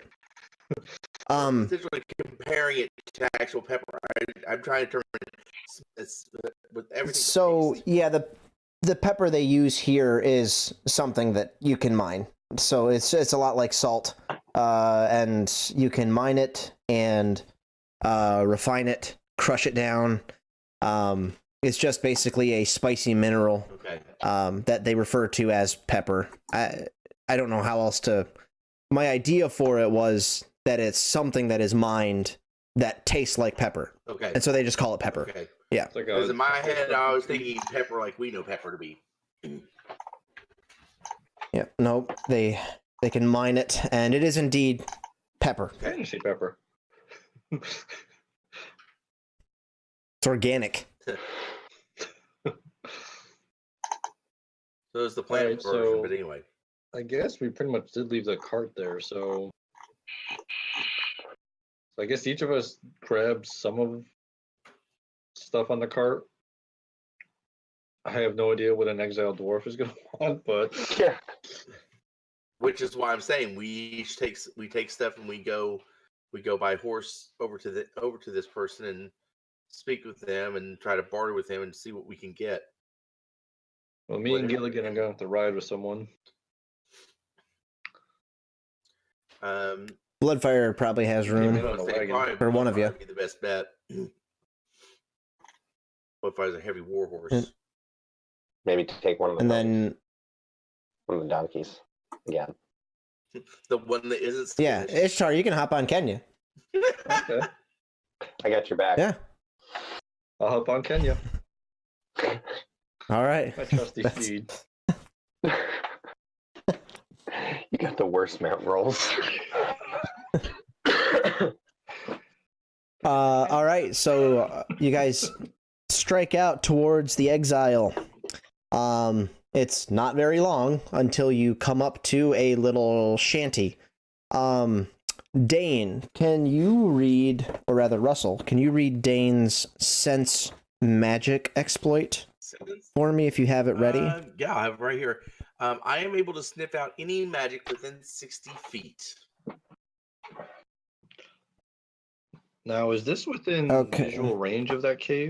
Essentially comparing it to actual pepper. I'm trying to determine it's with everything. So yeah, the pepper they use here is something that you can mine. So it's a lot like salt, and you can mine it and refine it, crush it down. It's just basically a spicy mineral that they refer to as pepper. I don't know how else to. My idea for it was that it's something that is mined that tastes like pepper. Okay. And so they just call it pepper. Okay. Yeah. Because in my head, I was thinking pepper like we know pepper to be. Yeah. Nope. They can mine it, and it is indeed pepper. I didn't see pepper. It's organic. So it's the plant Alright, version, so- but anyway. I guess we pretty much did leave the cart there, so I guess each of us grabbed some of stuff on the cart. I have no idea what an exiled dwarf is gonna want, but Yeah. Which is why I'm saying we each take stuff and we go by horse over to this person and speak with them and try to barter with them and see what we can get. well, me and Gilligan are gonna have to ride with someone. Bloodfire probably has room. Maybe on a wagon. For one of you. Bloodfire would be the best bet. Bloodfire's a heavy war horse. Maybe take one of the And donkeys. then One of the donkeys. Yeah. The one that isn't. yeah, Ishtar, you can hop on Kenya. Okay, I got your back. Yeah. I'll hop on Kenya. All right. My trusty That's- steed. You got the worst mount rolls. All right, so you guys strike out towards the exile. It's not very long until you come up to a little shanty. Dane, can you read, or rather Russell, can you read Dane's sense magic exploit for me if you have it ready? Yeah, I have it right here. I am able to sniff out any magic within 60 feet. Now, is this within Okay. visual range of that cave?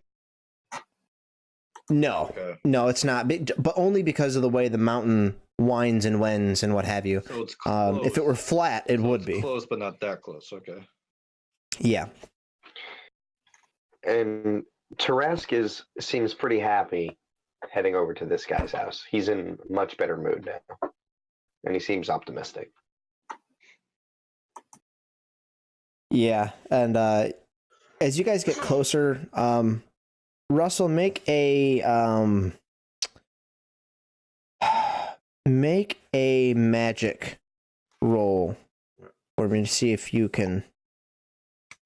No, Okay, no, it's not, but only because of the way the mountain winds and wends and what have you. so it's close. If it were flat, it So would it's be. close, but not that close. Okay. Yeah. And Tarask seems pretty happy heading over to this guy's house. He's in much better mood now. And he seems optimistic. Yeah, and as you guys get closer, Russell, make a magic roll for me to see if you can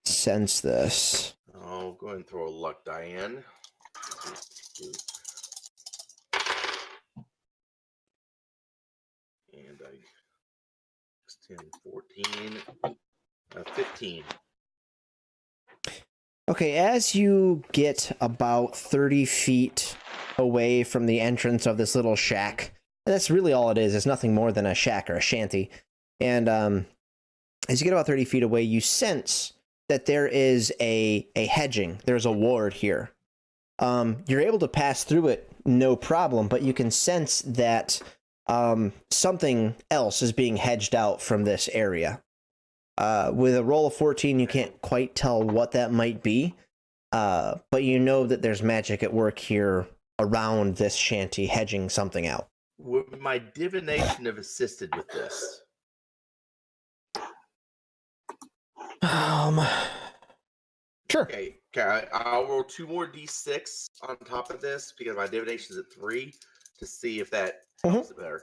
sense this. I'll go ahead and throw a luck die in. And 10, 14, 15. Okay, as you get about 30 feet away from the entrance of this little shack, that's really all it is. It's nothing more than a shack or a shanty. And as you get about 30 feet away, you sense that there is a hedging. There's a ward here. You're able to pass through it, no problem, but you can sense that something else is being hedged out from this area. With a roll of 14, you can't quite tell what that might be, but you know that there's magic at work here around this shanty, hedging something out. Would my divination have assisted with this? Sure. Okay, I'll roll 2 more d6 on top of this because my divination is at 3 to see if that helps it better.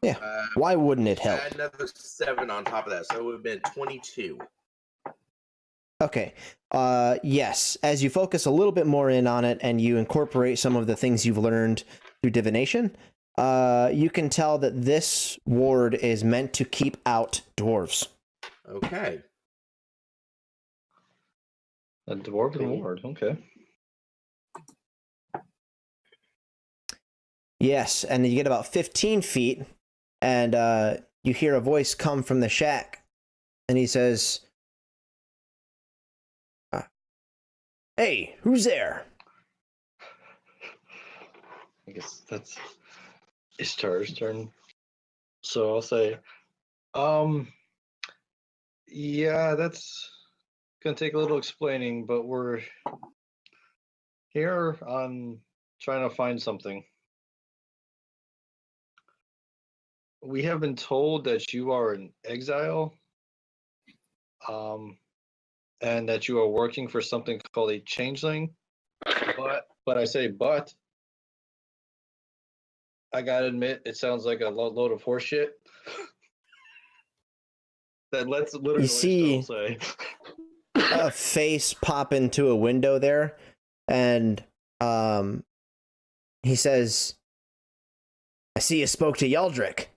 Yeah. Why wouldn't it help? Add another 7 on top of that, so it would have been 22. Okay. Yes. As you focus a little bit more in on it and you incorporate some of the things you've learned through divination, you can tell that this ward is meant to keep out dwarves. Okay. A dwarven ward. Okay. Yes, and you get about 15 feet, and you hear a voice come from the shack, and he says, "Hey, who's there?" I guess that's Ishtar's turn. So I'll say, yeah, that's gonna take a little explaining, but we're here on trying to find something. We have been told that you are in exile, and that you are working for something called a changeling. But I say, but I gotta admit, it sounds like a load of horseshit. That let's literally You see say. a face pop into a window there, and he says, "I see you spoke to Yaldric."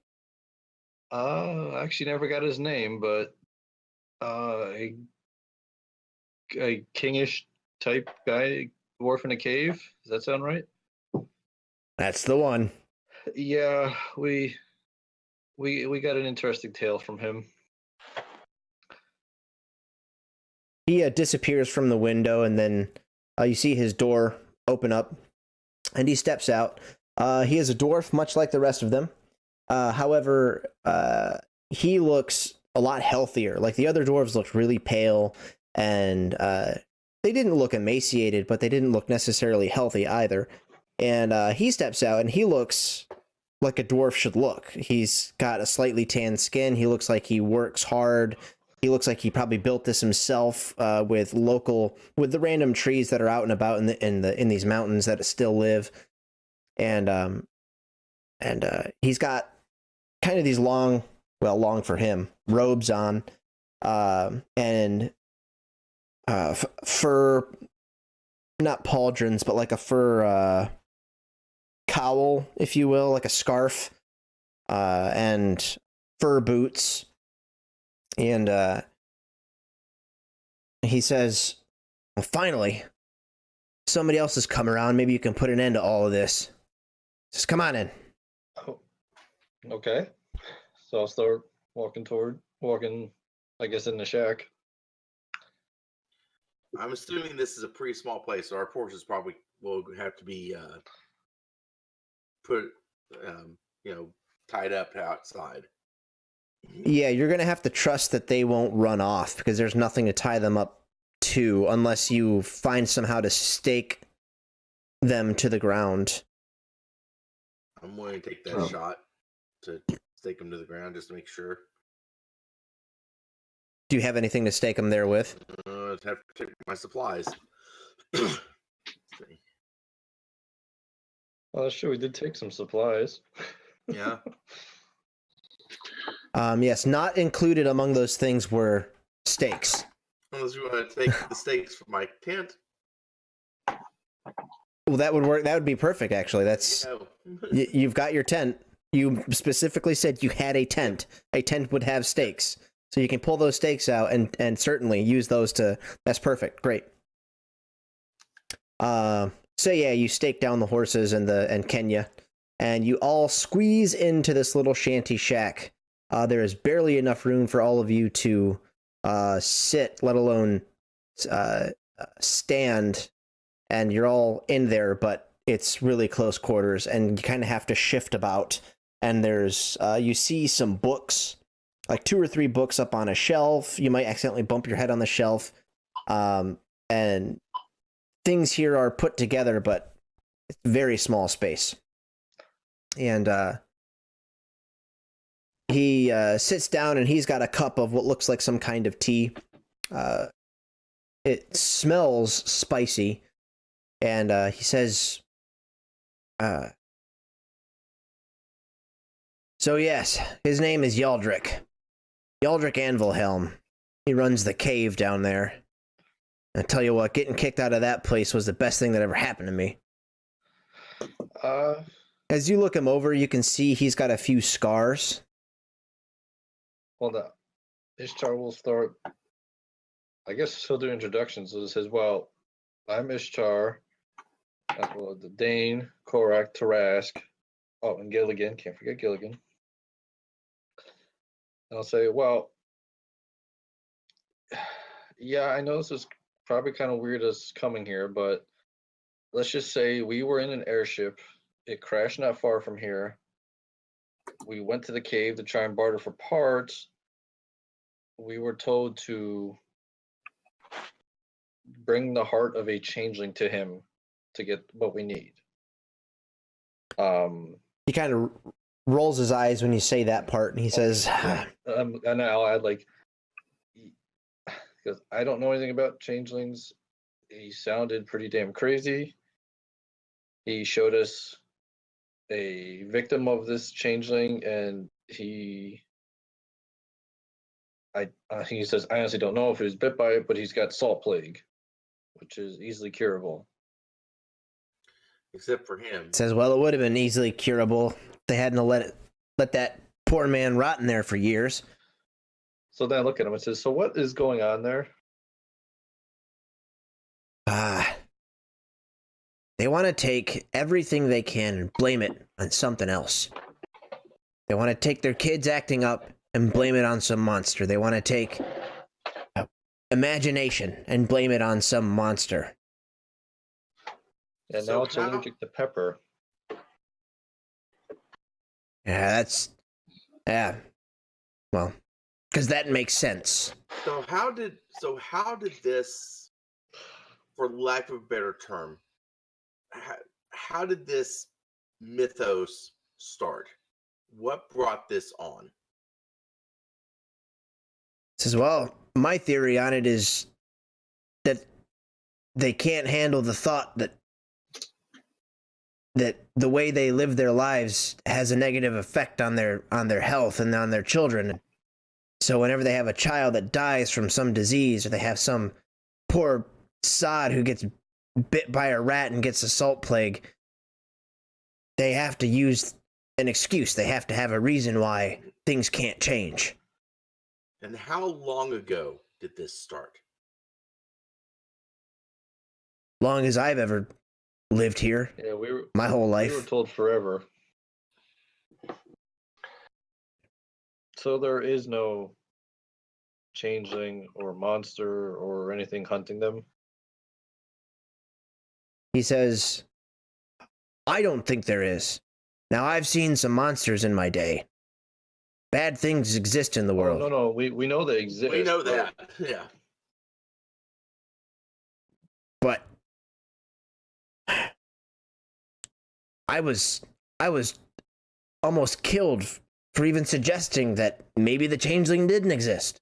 I actually never got his name, but a kingish type guy, dwarf in a cave. Does that sound right? That's the one. Yeah, we got an interesting tale from him. He disappears from the window, and then you see his door open up, and he steps out. He is a dwarf, much like the rest of them. However, he looks a lot healthier. Like the other dwarves looked really pale, and they didn't look emaciated, but they didn't look necessarily healthy either. And he steps out, and he looks like a dwarf should look. He's got a slightly tanned skin. He looks like he works hard. He looks like he probably built this himself with the random trees that are out and about in these mountains that still live. And he's got kind of these long for him, robes on, and fur, not pauldrons, but like a fur cowl, if you will, like a scarf, and fur boots. And he says, "Well, finally, somebody else has come around. Maybe you can put an end to all of this. Just come on in." Oh, okay. So I'll start walking, I guess, in the shack. I'm assuming this is a pretty small place, so our porches probably will have to be put, tied up outside. Yeah, you're gonna have to trust that they won't run off, because there's nothing to tie them up to unless you find somehow to stake them to the ground. I'm willing to take that shot to stake them to the ground just to make sure. Do you have anything to stake them there with? I'd have to take my supplies. Oh, that's true. We did take some supplies. Yeah. Yes, not included among those things were stakes. Unless you want to take the stakes from my tent. Well, that would work. That would be perfect, actually. That's you've got your tent. You specifically said you had a tent. A tent would have stakes, so you can pull those stakes out and certainly use those to. That's perfect. Great. So yeah, you stake down the horses and Kenya, and you all squeeze into this little shanty shack. There is barely enough room for all of you to sit, let alone stand, and you're all in there, but it's really close quarters, and you kind of have to shift about. And there's you see some books, like 2 or 3 books up on a shelf. You might accidentally bump your head on the shelf, and things here are put together, but it's very small space. And he sits down, and he's got a cup of what looks like some kind of tea. It smells spicy, and he says, "So yes, his name is Yaldric Anvilhelm. He runs the cave down there. I tell you what, getting kicked out of that place was the best thing that ever happened to me." As you look him over, you can see he's got a few scars. Hold up. Ishtar will start. I guess he'll do introductions. So it says, "Well, I'm Ishtar. The Dane, Korak, Tarask. Oh, and Gilligan. Can't forget Gilligan. I'll say, well, yeah, I know this is probably kind of weird us coming here, but let's just say we were in an airship. It crashed not far from here. We went to the cave to try and barter for parts. We were told to bring the heart of a changeling to him to get what we need. He kind of rolls his eyes when you say that part, and he says, and I'll add, like, because I don't know anything about changelings. He sounded pretty damn crazy. He showed us a victim of this changeling, and he says, I honestly don't know if he was bit by it, but he's got salt plague, which is easily curable. Except for him. Says, well, it would have been easily curable if they hadn't let that poor man rot in there for years. So then I look at him and says, so what is going on there? They want to take everything they can and blame it on something else. They want to take their kids acting up and blame it on some monster. They want to take imagination and blame it on some monster. And now it's allergic to pepper. Yeah, well, because that makes sense. So how did this, for lack of a better term, how did this mythos start? What brought this on? Says, well, my theory on it is that they can't handle the thought that the way they live their lives has a negative effect on their health and on their children. So whenever they have a child that dies from some disease, or they have some poor sod who gets bit by a rat and gets the salt plague, they have to use an excuse. They have to have a reason why things can't change. And how long ago did this start? Long as I've ever lived here. Yeah, my whole life. We were told forever. So there is no changeling or monster or anything hunting them? He says, I don't think there is. Now, I've seen some monsters in my day. Bad things exist in the world. No, we know they exist. We know that, yeah. But I was almost killed for even suggesting that maybe the changeling didn't exist.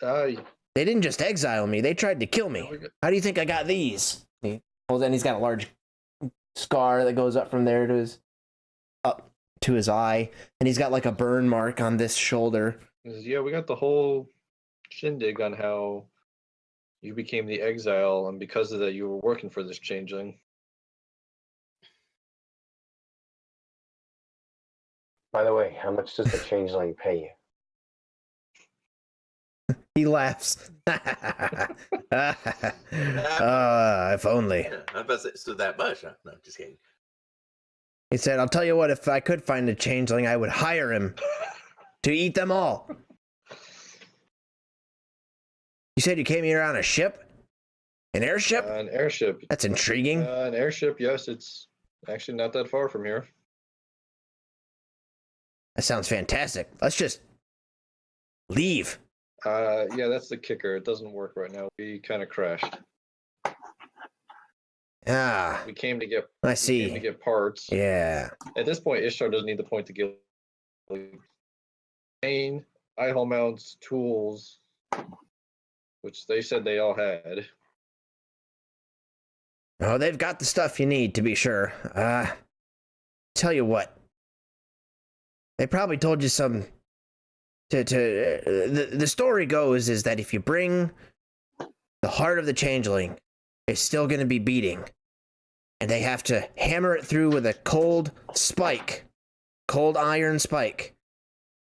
They didn't just exile me, they tried to kill me. How do you think I got these? Well, then he's got a large scar that goes up from there to his eye, and he's got like a burn mark on this shoulder. Yeah, we got the whole shindig on how you became the exile, and because of that, you were working for this changeling. By the way, how much does the changeling pay you? He laughs. If only. Yeah, I'm about to say, so that much? Huh? No, just kidding. He said, I'll tell you what, if I could find a changeling, I would hire him to eat them all. You said you came here on a ship? An airship? An airship. That's intriguing. An airship, yes. It's actually not that far from here. That sounds fantastic. Let's just leave. Yeah, that's the kicker. It doesn't work right now. We kind of crashed. Ah, we came to get. I see. We came to get parts. Yeah. At this point, Ishtar doesn't need the point to get pain, eye hole mounts, tools, which they said they all had. Oh, they've got the stuff you need, to be sure. Tell you what. They probably told you some. The story goes is that if you bring the heart of the changeling, it's still going to be beating, and they have to hammer it through with a cold iron spike,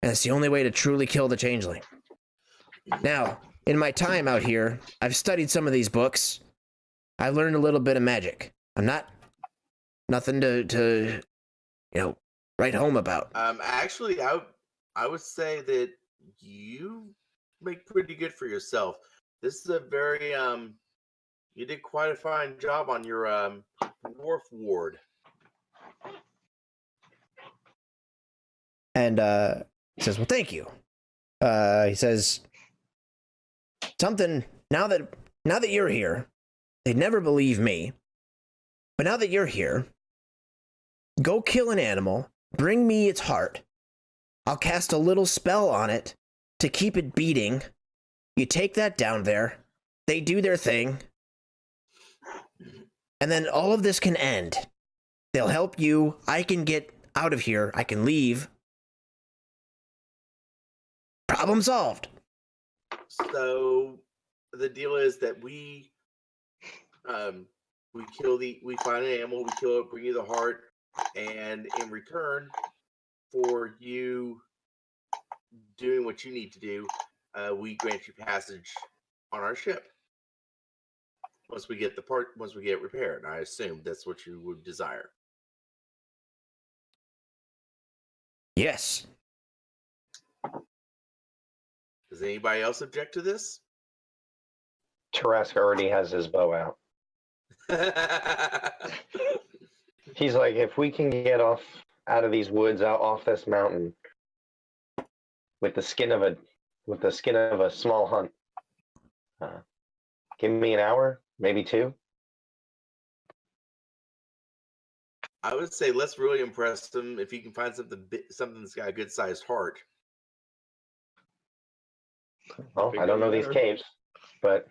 and it's the only way to truly kill the changeling. Now, in my time out here, I've studied some of these books. I've learned a little bit of magic. I'm nothing to write home about. Actually, I would say that you make pretty good for yourself. This is a very you did quite a fine job on your dwarf ward. And he says, "Well, thank you." He says, "Something now that you're here, they'd never believe me, but now that you're here, go kill an animal, bring me its heart. I'll cast a little spell on it to keep it beating. You take that down there, they do their thing, and then all of this can end. They'll help you. I can get out of here. I can leave. Problem solved." So the deal is that we find an animal, we kill it, bring you the heart, and in return for you doing what you need to do, we grant you passage on our ship. Once we get it repaired. I assume that's what you would desire. Yes. Does anybody else object to this? Tarask already has his bow out. He's like, if we can get out of these woods, out off this mountain, with the skin of a small hunt, give me an hour, maybe 2. I would say let's really impress him if you can find something that's got a good sized heart. Well, I don't know these caves, but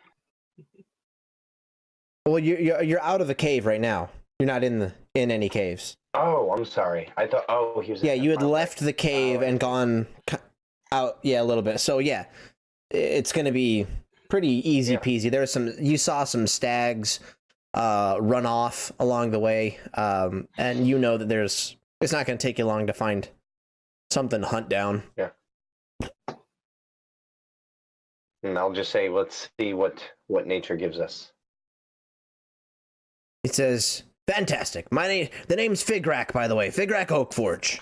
Well, you're out of the cave right now. You're not in any caves. oh, I'm sorry. I thought he was. Yeah, you had left the cave and gone out. Yeah, a little bit. So yeah, it's gonna be pretty easy peasy. You saw some stags run off along the way, and you know that it's not gonna take you long to find something to hunt down. Yeah. And I'll just say, let's see what nature gives us. It says, "Fantastic. The name's Figrak, by the way. Figrak Oakforge."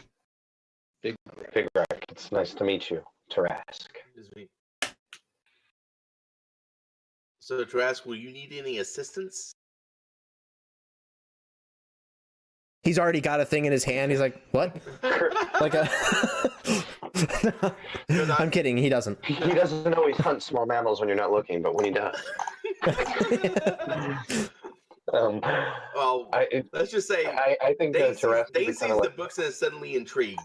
Figrak, it's nice to meet you, Tarask. So, Tarask, will you need any assistance? He's already got a thing in his hand. He's like, "What?" Like a. I'm kidding. He doesn't. He doesn't always hunt small mammals when you're not looking, but when he does. Well, let's just say I think Dane Tarask sees the books and is suddenly intrigued.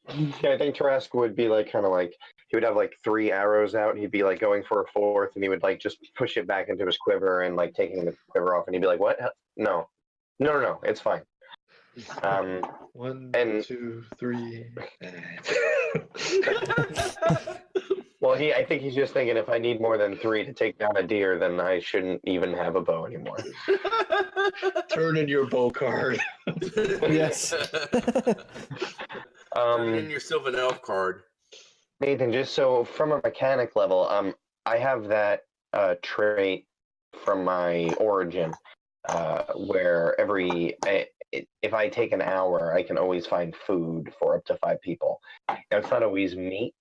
Yeah, I think Tarask would be kind of like he would have 3 arrows out. He'd be going for a 4th, and he would just push it back into his quiver and taking the quiver off, and he'd be like, "What? No, it's fine." 1, and 2, 3. Well, I think he's just thinking if I need more than 3 to take down a deer, then I shouldn't even have a bow anymore. Turn in your bow card. Yes. Turn in your Sylvan Elf card. Nathan, just so from a mechanic level, I have that trait from my origin, where if I take an hour, I can always find food for up to 5 people. Now, it's not always meat,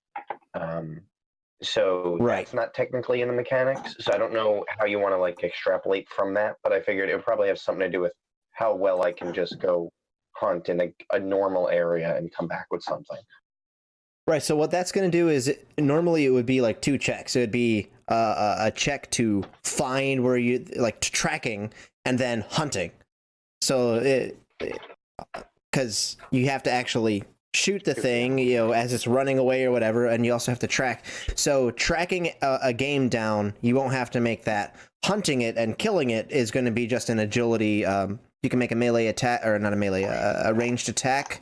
so It's not technically in the mechanics. So I don't know how you want to extrapolate from that, but I figured it would probably have something to do with how well I can just go hunt in a normal area and come back with something. Right. So what that's going to do is normally it would be 2 checks. It would be a check to find where you tracking and then hunting. So because you have to actually shoot the thing, as it's running away or whatever, and you also have to track. So tracking a game down, you won't have to make that. Hunting it and killing it is going to be just an agility. You can make a melee attack, or not a melee, a ranged attack.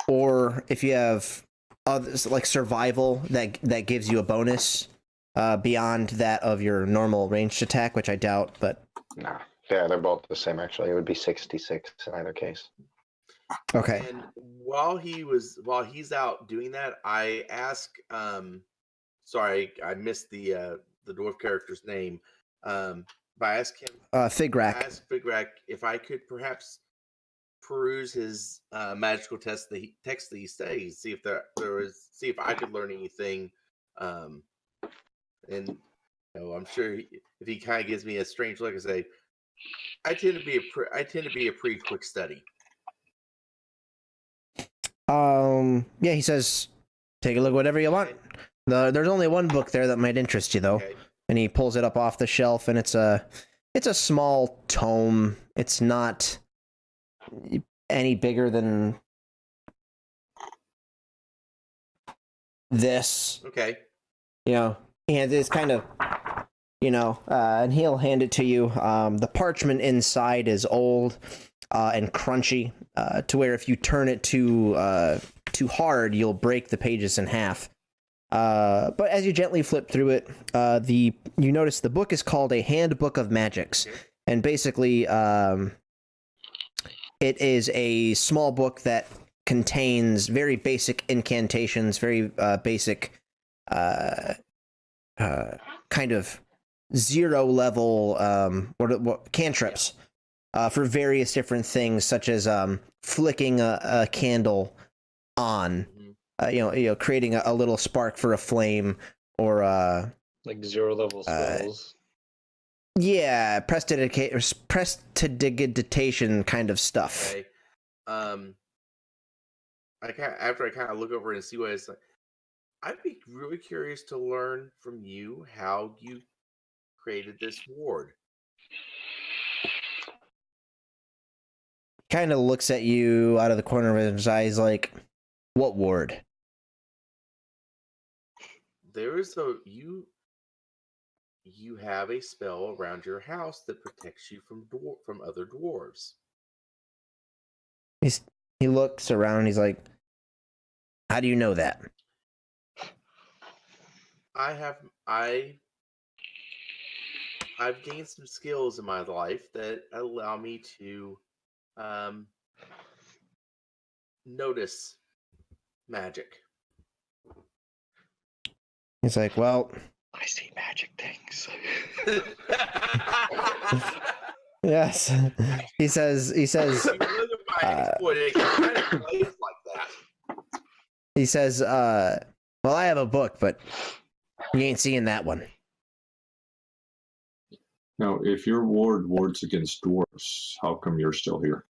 Or if you have others survival, that gives you a bonus beyond that of your normal ranged attack, which I doubt, but Nah. Yeah, they're both the same, actually. It would be 66 in either case. Okay. And while he's out doing that, I ask sorry, I missed the dwarf character's name. But I asked him Figrak. I asked Figrak if I could perhaps peruse his magical text that he studies, see if see if I could learn anything. And I'm sure if he kind of gives me a strange look and say, I tend to be a pretty quick study. Yeah, he says, take a look, whatever you want. There's only one book there that might interest you, though. Okay. And he pulls it up off the shelf, and it's a small tome. It's not any bigger than this. Okay. And it's kind of, and he'll hand it to you. The parchment inside is old and crunchy, to where if you turn it too hard, you'll break the pages in half. But as you gently flip through it, you notice the book is called A Handbook of Magics, and basically, it is a small book that contains very basic incantations, very basic, kind of zero level what cantrips for various different things, such as flicking a candle on. Creating a little spark for a flame, or like 0 level spells. Yeah, prestidigitation kind of stuff. Okay. After I kind of look over and see what it's like, I'd be really curious to learn from you how you created this ward. Kind of looks at you out of the corner of his eyes like, what ward? There is you have a spell around your house that protects you from other dwarves. He looks around. He's like, how do you know that? I've gained some skills in my life that allow me to notice magic. He's like, well, I see magic things. Yes. He says, he says, well, I have a book, but you ain't seeing that one. Now, if your ward wards against dwarves, how come you're still here?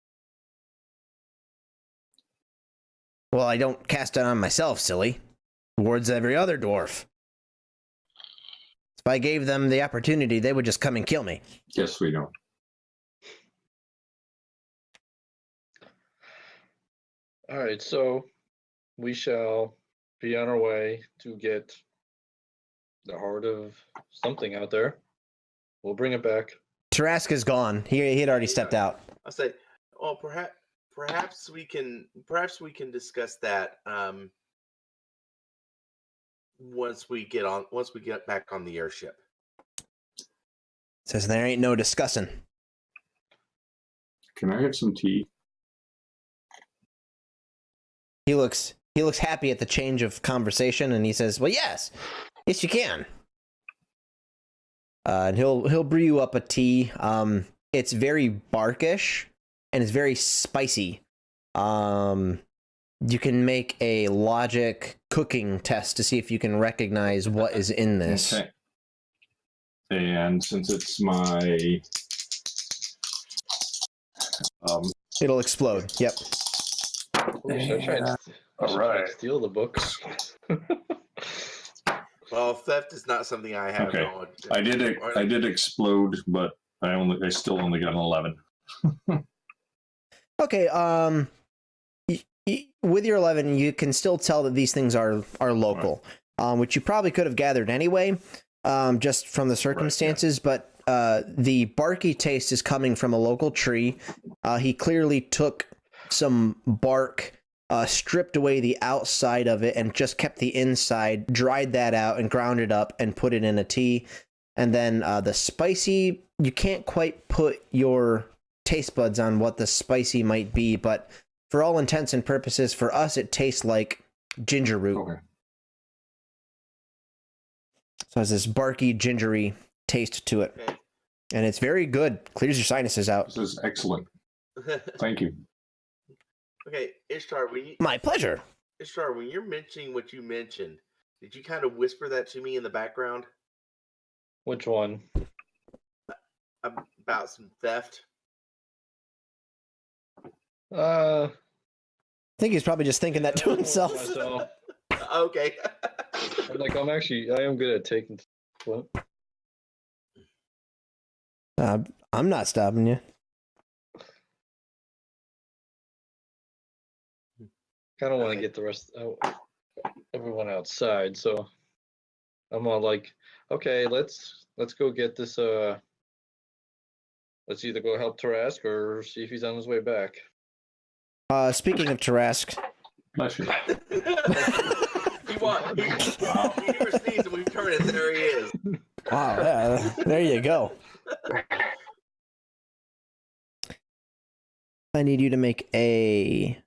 Well, I don't cast it on myself, silly. Wards every other dwarf. If I gave them the opportunity, they would just come and kill me. Yes, we know. All right, so we shall be on our way to get the heart of something out there. We'll bring it back. Taraska's gone. He had already stepped out. I say, well, perhaps we can discuss that once we get back on the airship. Says there ain't no discussing. Can I have some tea? He looks happy at the change of conversation, and he says, well, yes you can. And he'll brew you up a tea. It's very barkish and it's very spicy. You can make a logic cooking test to see if you can recognize what is in this. Okay. And since it's my it'll explode. Yep. I tried to steal the book. Well, theft is not something I have knowledge. I did explode, but I still only got an 11. Okay, with your 11, you can still tell that these things are local, which you probably could have gathered anyway, just from the circumstances, but the barky taste is coming from a local tree. He clearly took some bark, stripped away the outside of it, and just kept the inside, dried that out, and ground it up, and put it in a tea. And then the spicy, you can't quite put your taste buds on what the spicy might be, but for all intents and purposes, for us, it tastes like ginger root. Okay. So it has this barky, gingery taste to it. Okay. And it's very good. Clears your sinuses out. This is excellent. Thank you. Okay, Ishtar, My pleasure. Ishtar, when you're mentioning what you mentioned, did you kind of whisper that to me in the background Which one? about some theft? Uh, I think he's probably just thinking that to himself. myself. Okay. I'm like, I am good at taking. What? I'm not stopping you. Kind of want to get the rest, everyone outside. So I'm all like, okay, let's go get this. Let's either go help Tarask or see if he's on his way back. Speaking of Tarask, Bless you. He never sneezed and we turn it. There he is. wow, yeah, there you go. I need you to make a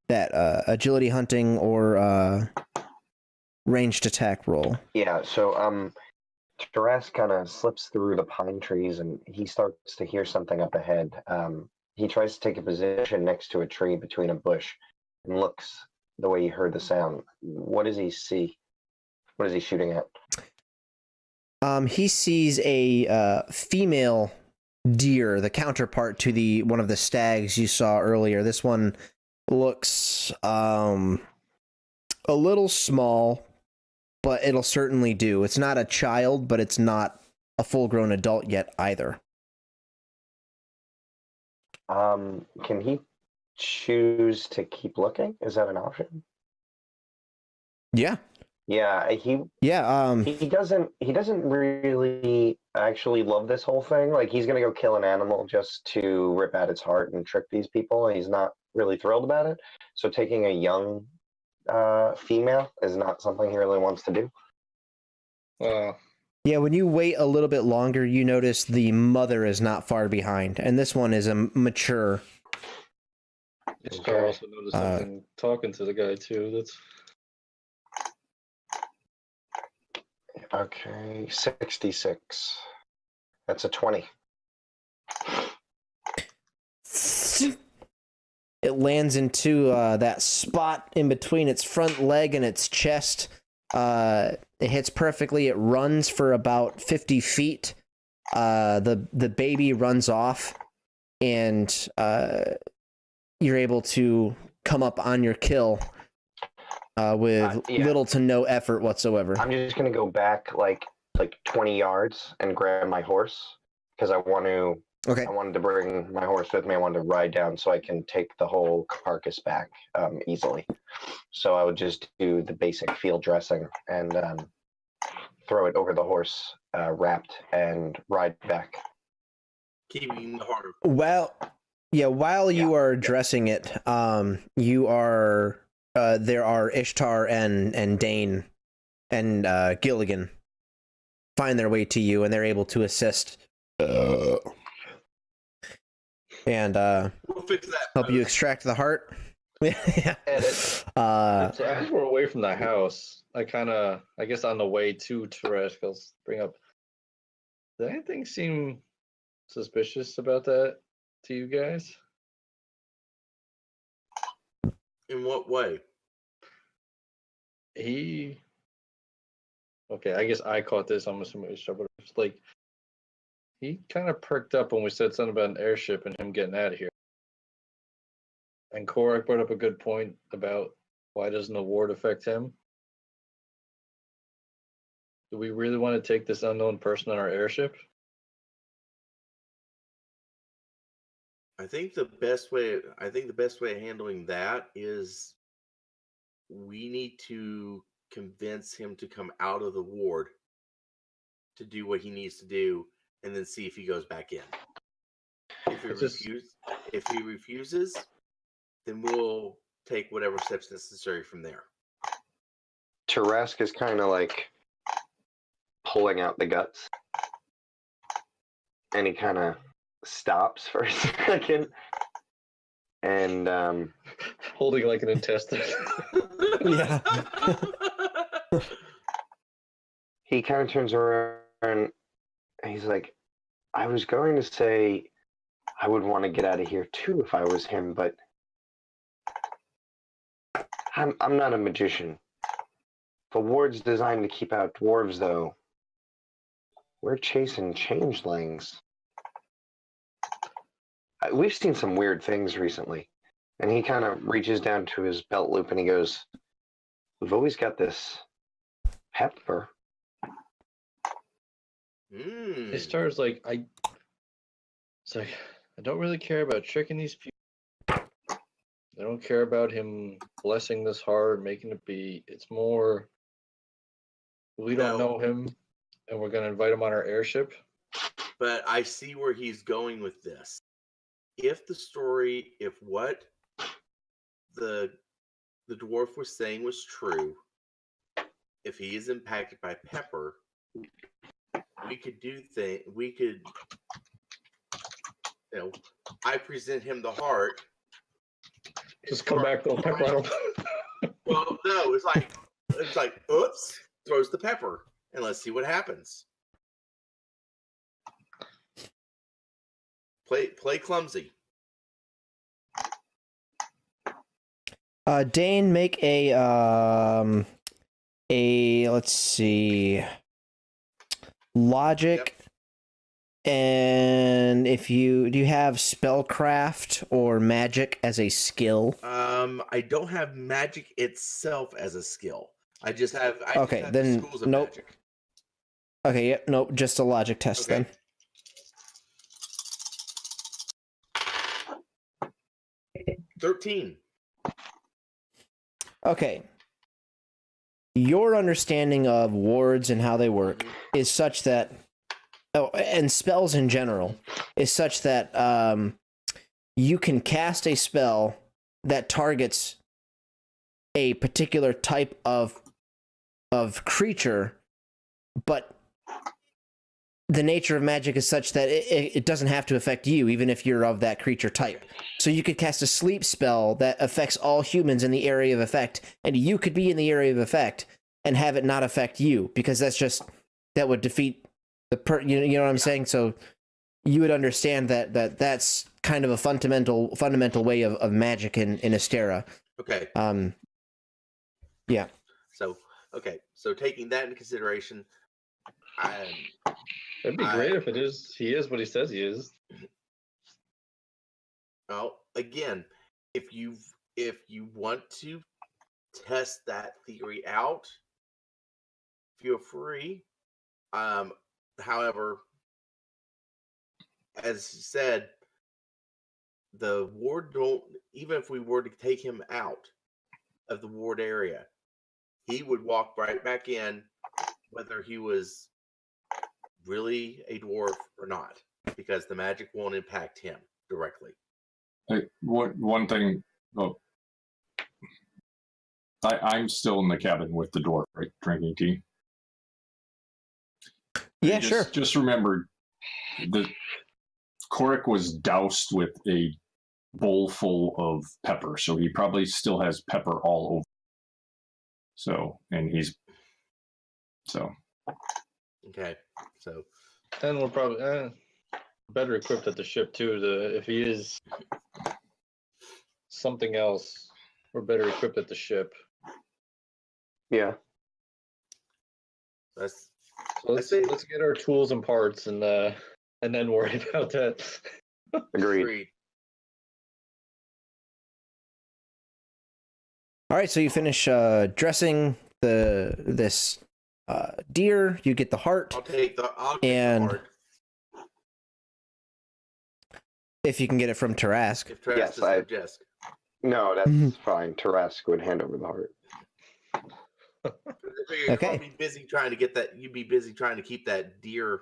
agility hunting or ranged attack roll. Yeah, so Tarask kind of slips through the pine trees and he starts to hear something up ahead. He tries to take a position next to a tree between a bush and looks the way he heard the sound. What does he see? What is he shooting at? He sees a female deer, the counterpart to one of the stags you saw earlier. This one looks a little small, but it'll certainly do. It's not a child, but it's not a full-grown adult yet either. Can he choose to keep looking? Is that an option? Yeah. Yeah, he doesn't really actually love this whole thing. Like, he's gonna go kill an animal just to rip at its heart and trick these people. He's not really thrilled about it. So taking a young female is not something he really wants to do. Yeah, when you wait a little bit longer, you notice the mother is not far behind, and this one is a mature. I also noticed something talking to the guy too. That's okay. 66. That's a 20. It lands into that spot in between its front leg and its chest. It hits perfectly. It runs for about 50 feet. The baby runs off, and you're able to come up on your kill with little to no effort whatsoever. I'm just gonna go back like 20 yards and grab my horse because I want to. Okay. I wanted to bring my horse with me. I wanted to ride down so I can take the whole carcass back easily. So I would just do the basic field dressing and throw it over the horse, wrapped, and ride back. Keeping the heart. Well, yeah. While you are dressing it, you are there are Ishtar and Dane and Gilligan find their way to you, and they're able to assist. And We'll fix that. help you extract the heart. Yeah. so as we're away from the house, I guess on the way to Tarask, I'll bring up. Did anything seem suspicious about that to you guys? In what way? Okay, I guess I caught this. I'm assuming it's but it's like he kind of perked up when we said something about an airship and him getting out of here. And Korak brought up a good point about why doesn't the ward affect him? Do we really want to take this unknown person on our airship? I think the best way of handling that is we need to convince him to come out of the ward to do what he needs to do, and then see if he goes back in. If he refuses, then we'll take whatever steps necessary from there. Tarask is kind of like pulling out the guts, and he kind of stops for a second, and holding like an intestine. Yeah. he kind of turns around and he's like, I was going to say I would want to get out of here too if I was him, but I'm not a magician. The ward's designed to keep out dwarves, though. We're chasing changelings. We've seen some weird things recently. And he kind of reaches down to his belt loop and he goes, we've always got this pepper. Istar's like, I don't really care about tricking these people. I don't care about him blessing this heart, making it be. It's more, we don't know him, and we're going to invite him on our airship. But I see where he's going with this. If what the dwarf was saying was true, if he is impacted by pepper, we could, I present him the heart. Just come back, throw pepper on him. Well, no, it's like, oops, throws the pepper, and let's see what happens. Play clumsy. Dane, make a let's see, logic. Yep. And do you have spellcraft or magic as a skill? I don't have magic itself as a skill. I just have. Then schools of nope. Magic. Okay, yep, nope, just a logic test then. 13. Okay. Your understanding of wards and how they work is such that, and spells in general, is such that you can cast a spell that targets a particular type of creature, but the nature of magic is such that it doesn't have to affect you, even if you're of that creature type. So you could cast a sleep spell that affects all humans in the area of effect, and you could be in the area of effect and have it not affect you, because that would defeat the you know what I'm saying? So you would understand that's kind of a fundamental way of magic in Isteran. Okay. Yeah. So taking that into consideration, It'd be great if he is what he says he is. Well, again, if you want to test that theory out, feel free. However, as you said, the ward even if we were to take him out of the ward area, he would walk right back in, whether he was really a dwarf or not, because the magic won't impact him directly. One thing, I'm still in the cabin with the dwarf, right, drinking tea. Yeah, sure. Just remember, the Korik was doused with a bowl full of pepper, so he probably still has pepper all over. Okay, so. And we're probably better equipped at the ship too. If he is something else, we're better equipped at the ship. Yeah. Let's get our tools and parts and then worry about that. Agreed. All right, so you finish dressing this deer. You get the heart. I'll take the heart. If you can get it from Tarask. If Tarask doesn't have Jesk. No, that's fine. Tarask would hand over the heart. Okay. You'd be busy trying to get that. You'd be busy trying to keep that deer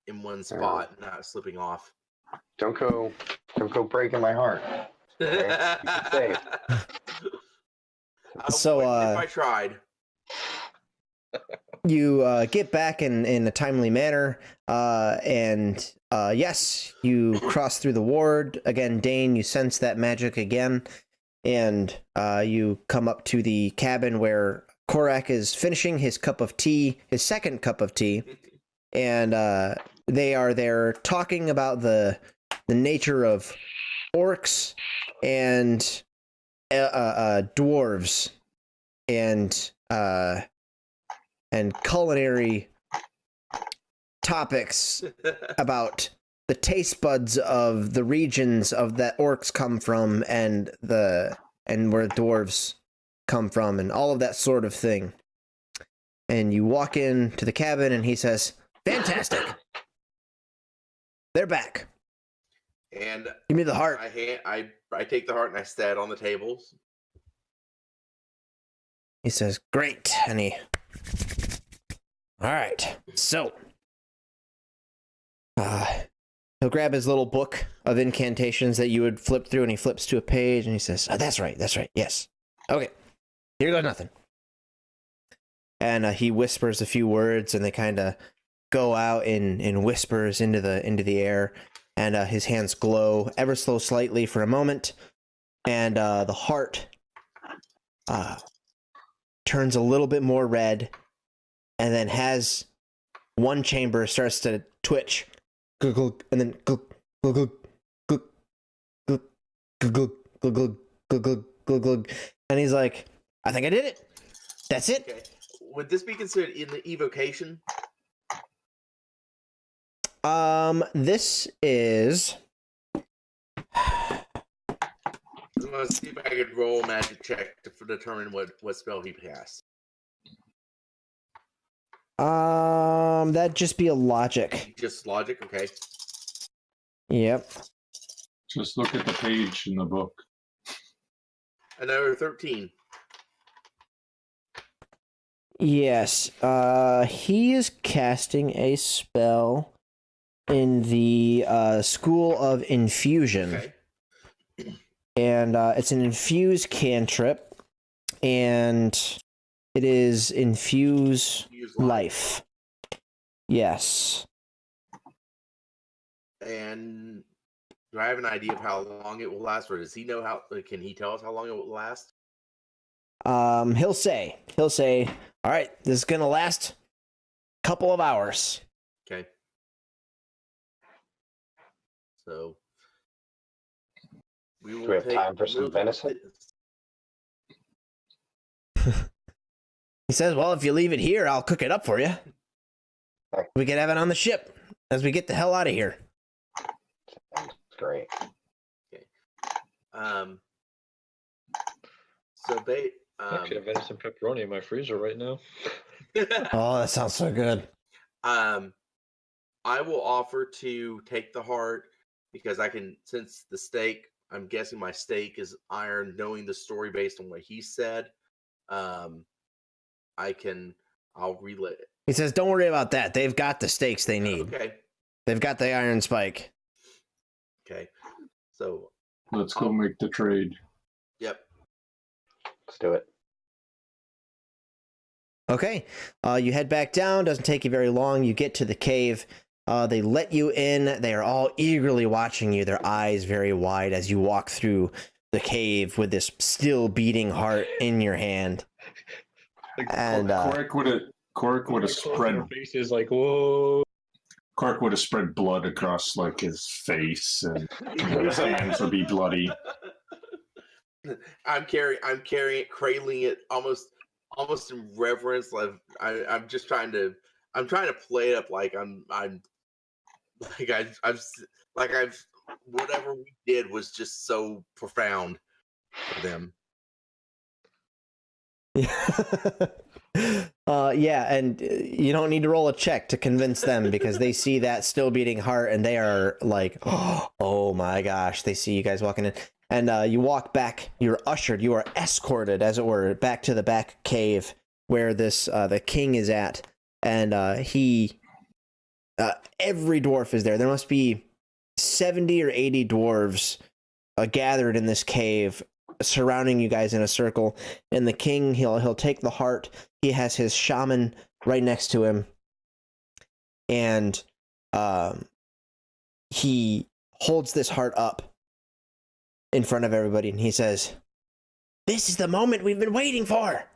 in one spot, and not slipping off. Don't go breaking my heart. Okay? Keep it safe. So, if I tried. You get back in a timely manner, and yes, you cross through the ward again. Dane, you sense that magic again, and you come up to the cabin where Korak is finishing his cup of tea, his second cup of tea, and they are there talking about the the nature of orcs and dwarves and culinary topics about the taste buds of the regions of that orcs come from and where dwarves come from and all of that sort of thing. And you walk into the cabin and he says, "Fantastic. They're back. And Give me the heart." I take the heart and I set it on the tables. He says, "Great." And all right. So, he'll grab his little book of incantations that you would flip through, and he flips to a page, and he says, "Oh, that's right. Yes. Okay. Here goes nothing." And he whispers a few words, and they kind of go out in whispers into the air, and his hands glow ever so slightly for a moment, and the heart turns a little bit more red, and then has one chamber starts to twitch, and then and he's like, "I think I did it. That's it." Okay. Would this be considered in the evocation? This is. I'm gonna see if I could roll a magic check to determine what spell he cast. That'd just be a logic. Just logic, okay. Yep. Just look at the page in the book. Another 13. Yes. He is casting a spell in the School of Infusion. Okay. And it's an infuse cantrip, and it is infuse life. Yes. And do I have an idea of how long it will last, or does he know how? Can he tell us how long it will last? He'll say, "All right, this is gonna last a couple of hours." Okay. So we will Do we have time for some venison? He says, "Well, if you leave it here, I'll cook it up for you. We can have it on the ship as we get the hell out of here." That's great. Okay. So I actually have venison pepperoni in my freezer right now. Oh, that sounds so good. I will offer to take the heart because I can, since the steak, I'm guessing my steak is iron, knowing the story based on what he said. I'll relay it. He says, "Don't worry about that. They've got the steaks they need. Okay. They've got the iron spike." Okay. So Let's go make the trade. yep. Let's do it. Okay. You head back down. Doesn't take you very long. You get to the cave. They let you in. They are all eagerly watching you, their eyes very wide as you walk through the cave with this still beating heart in your hand. And Cork would have spread faces like, whoa. Cork would have spread blood across like his face, and his hands would be bloody. I'm carrying it, cradling it almost in reverence. Like I'm trying to play it up like I've whatever we did was just so profound for them. Yeah, and you don't need to roll a check to convince them because they see that still beating heart and they are like, "Oh my gosh!" They see you guys walking in, and you walk back. You're ushered. You are escorted, as it were, back to the back cave where this the king is at, and every dwarf is there. There must be 70 or 80 dwarves gathered in this cave, surrounding you guys in a circle. And the king, he'll take the heart. He has his shaman right next to him, and he holds this heart up in front of everybody, and he says, "This is the moment we've been waiting for.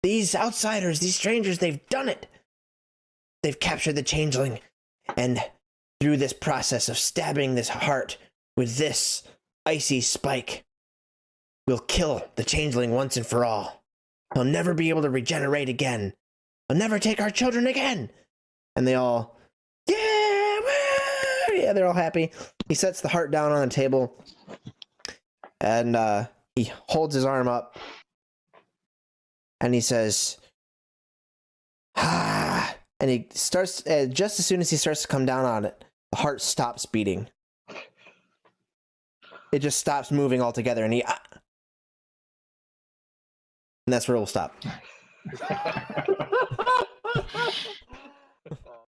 These outsiders, these strangers, they've done it. They've captured the changeling, and through this process of stabbing this heart with this icy spike, we'll kill the changeling once and for all. He'll never be able to regenerate again. He'll never take our children again. And they all, yeah, woo! Yeah, they're all happy. He sets the heart down on the table, and he holds his arm up, and he says, ah, and he starts, just as soon as he starts to come down on it, the heart stops beating. It just stops moving altogether, and and that's where we'll stop.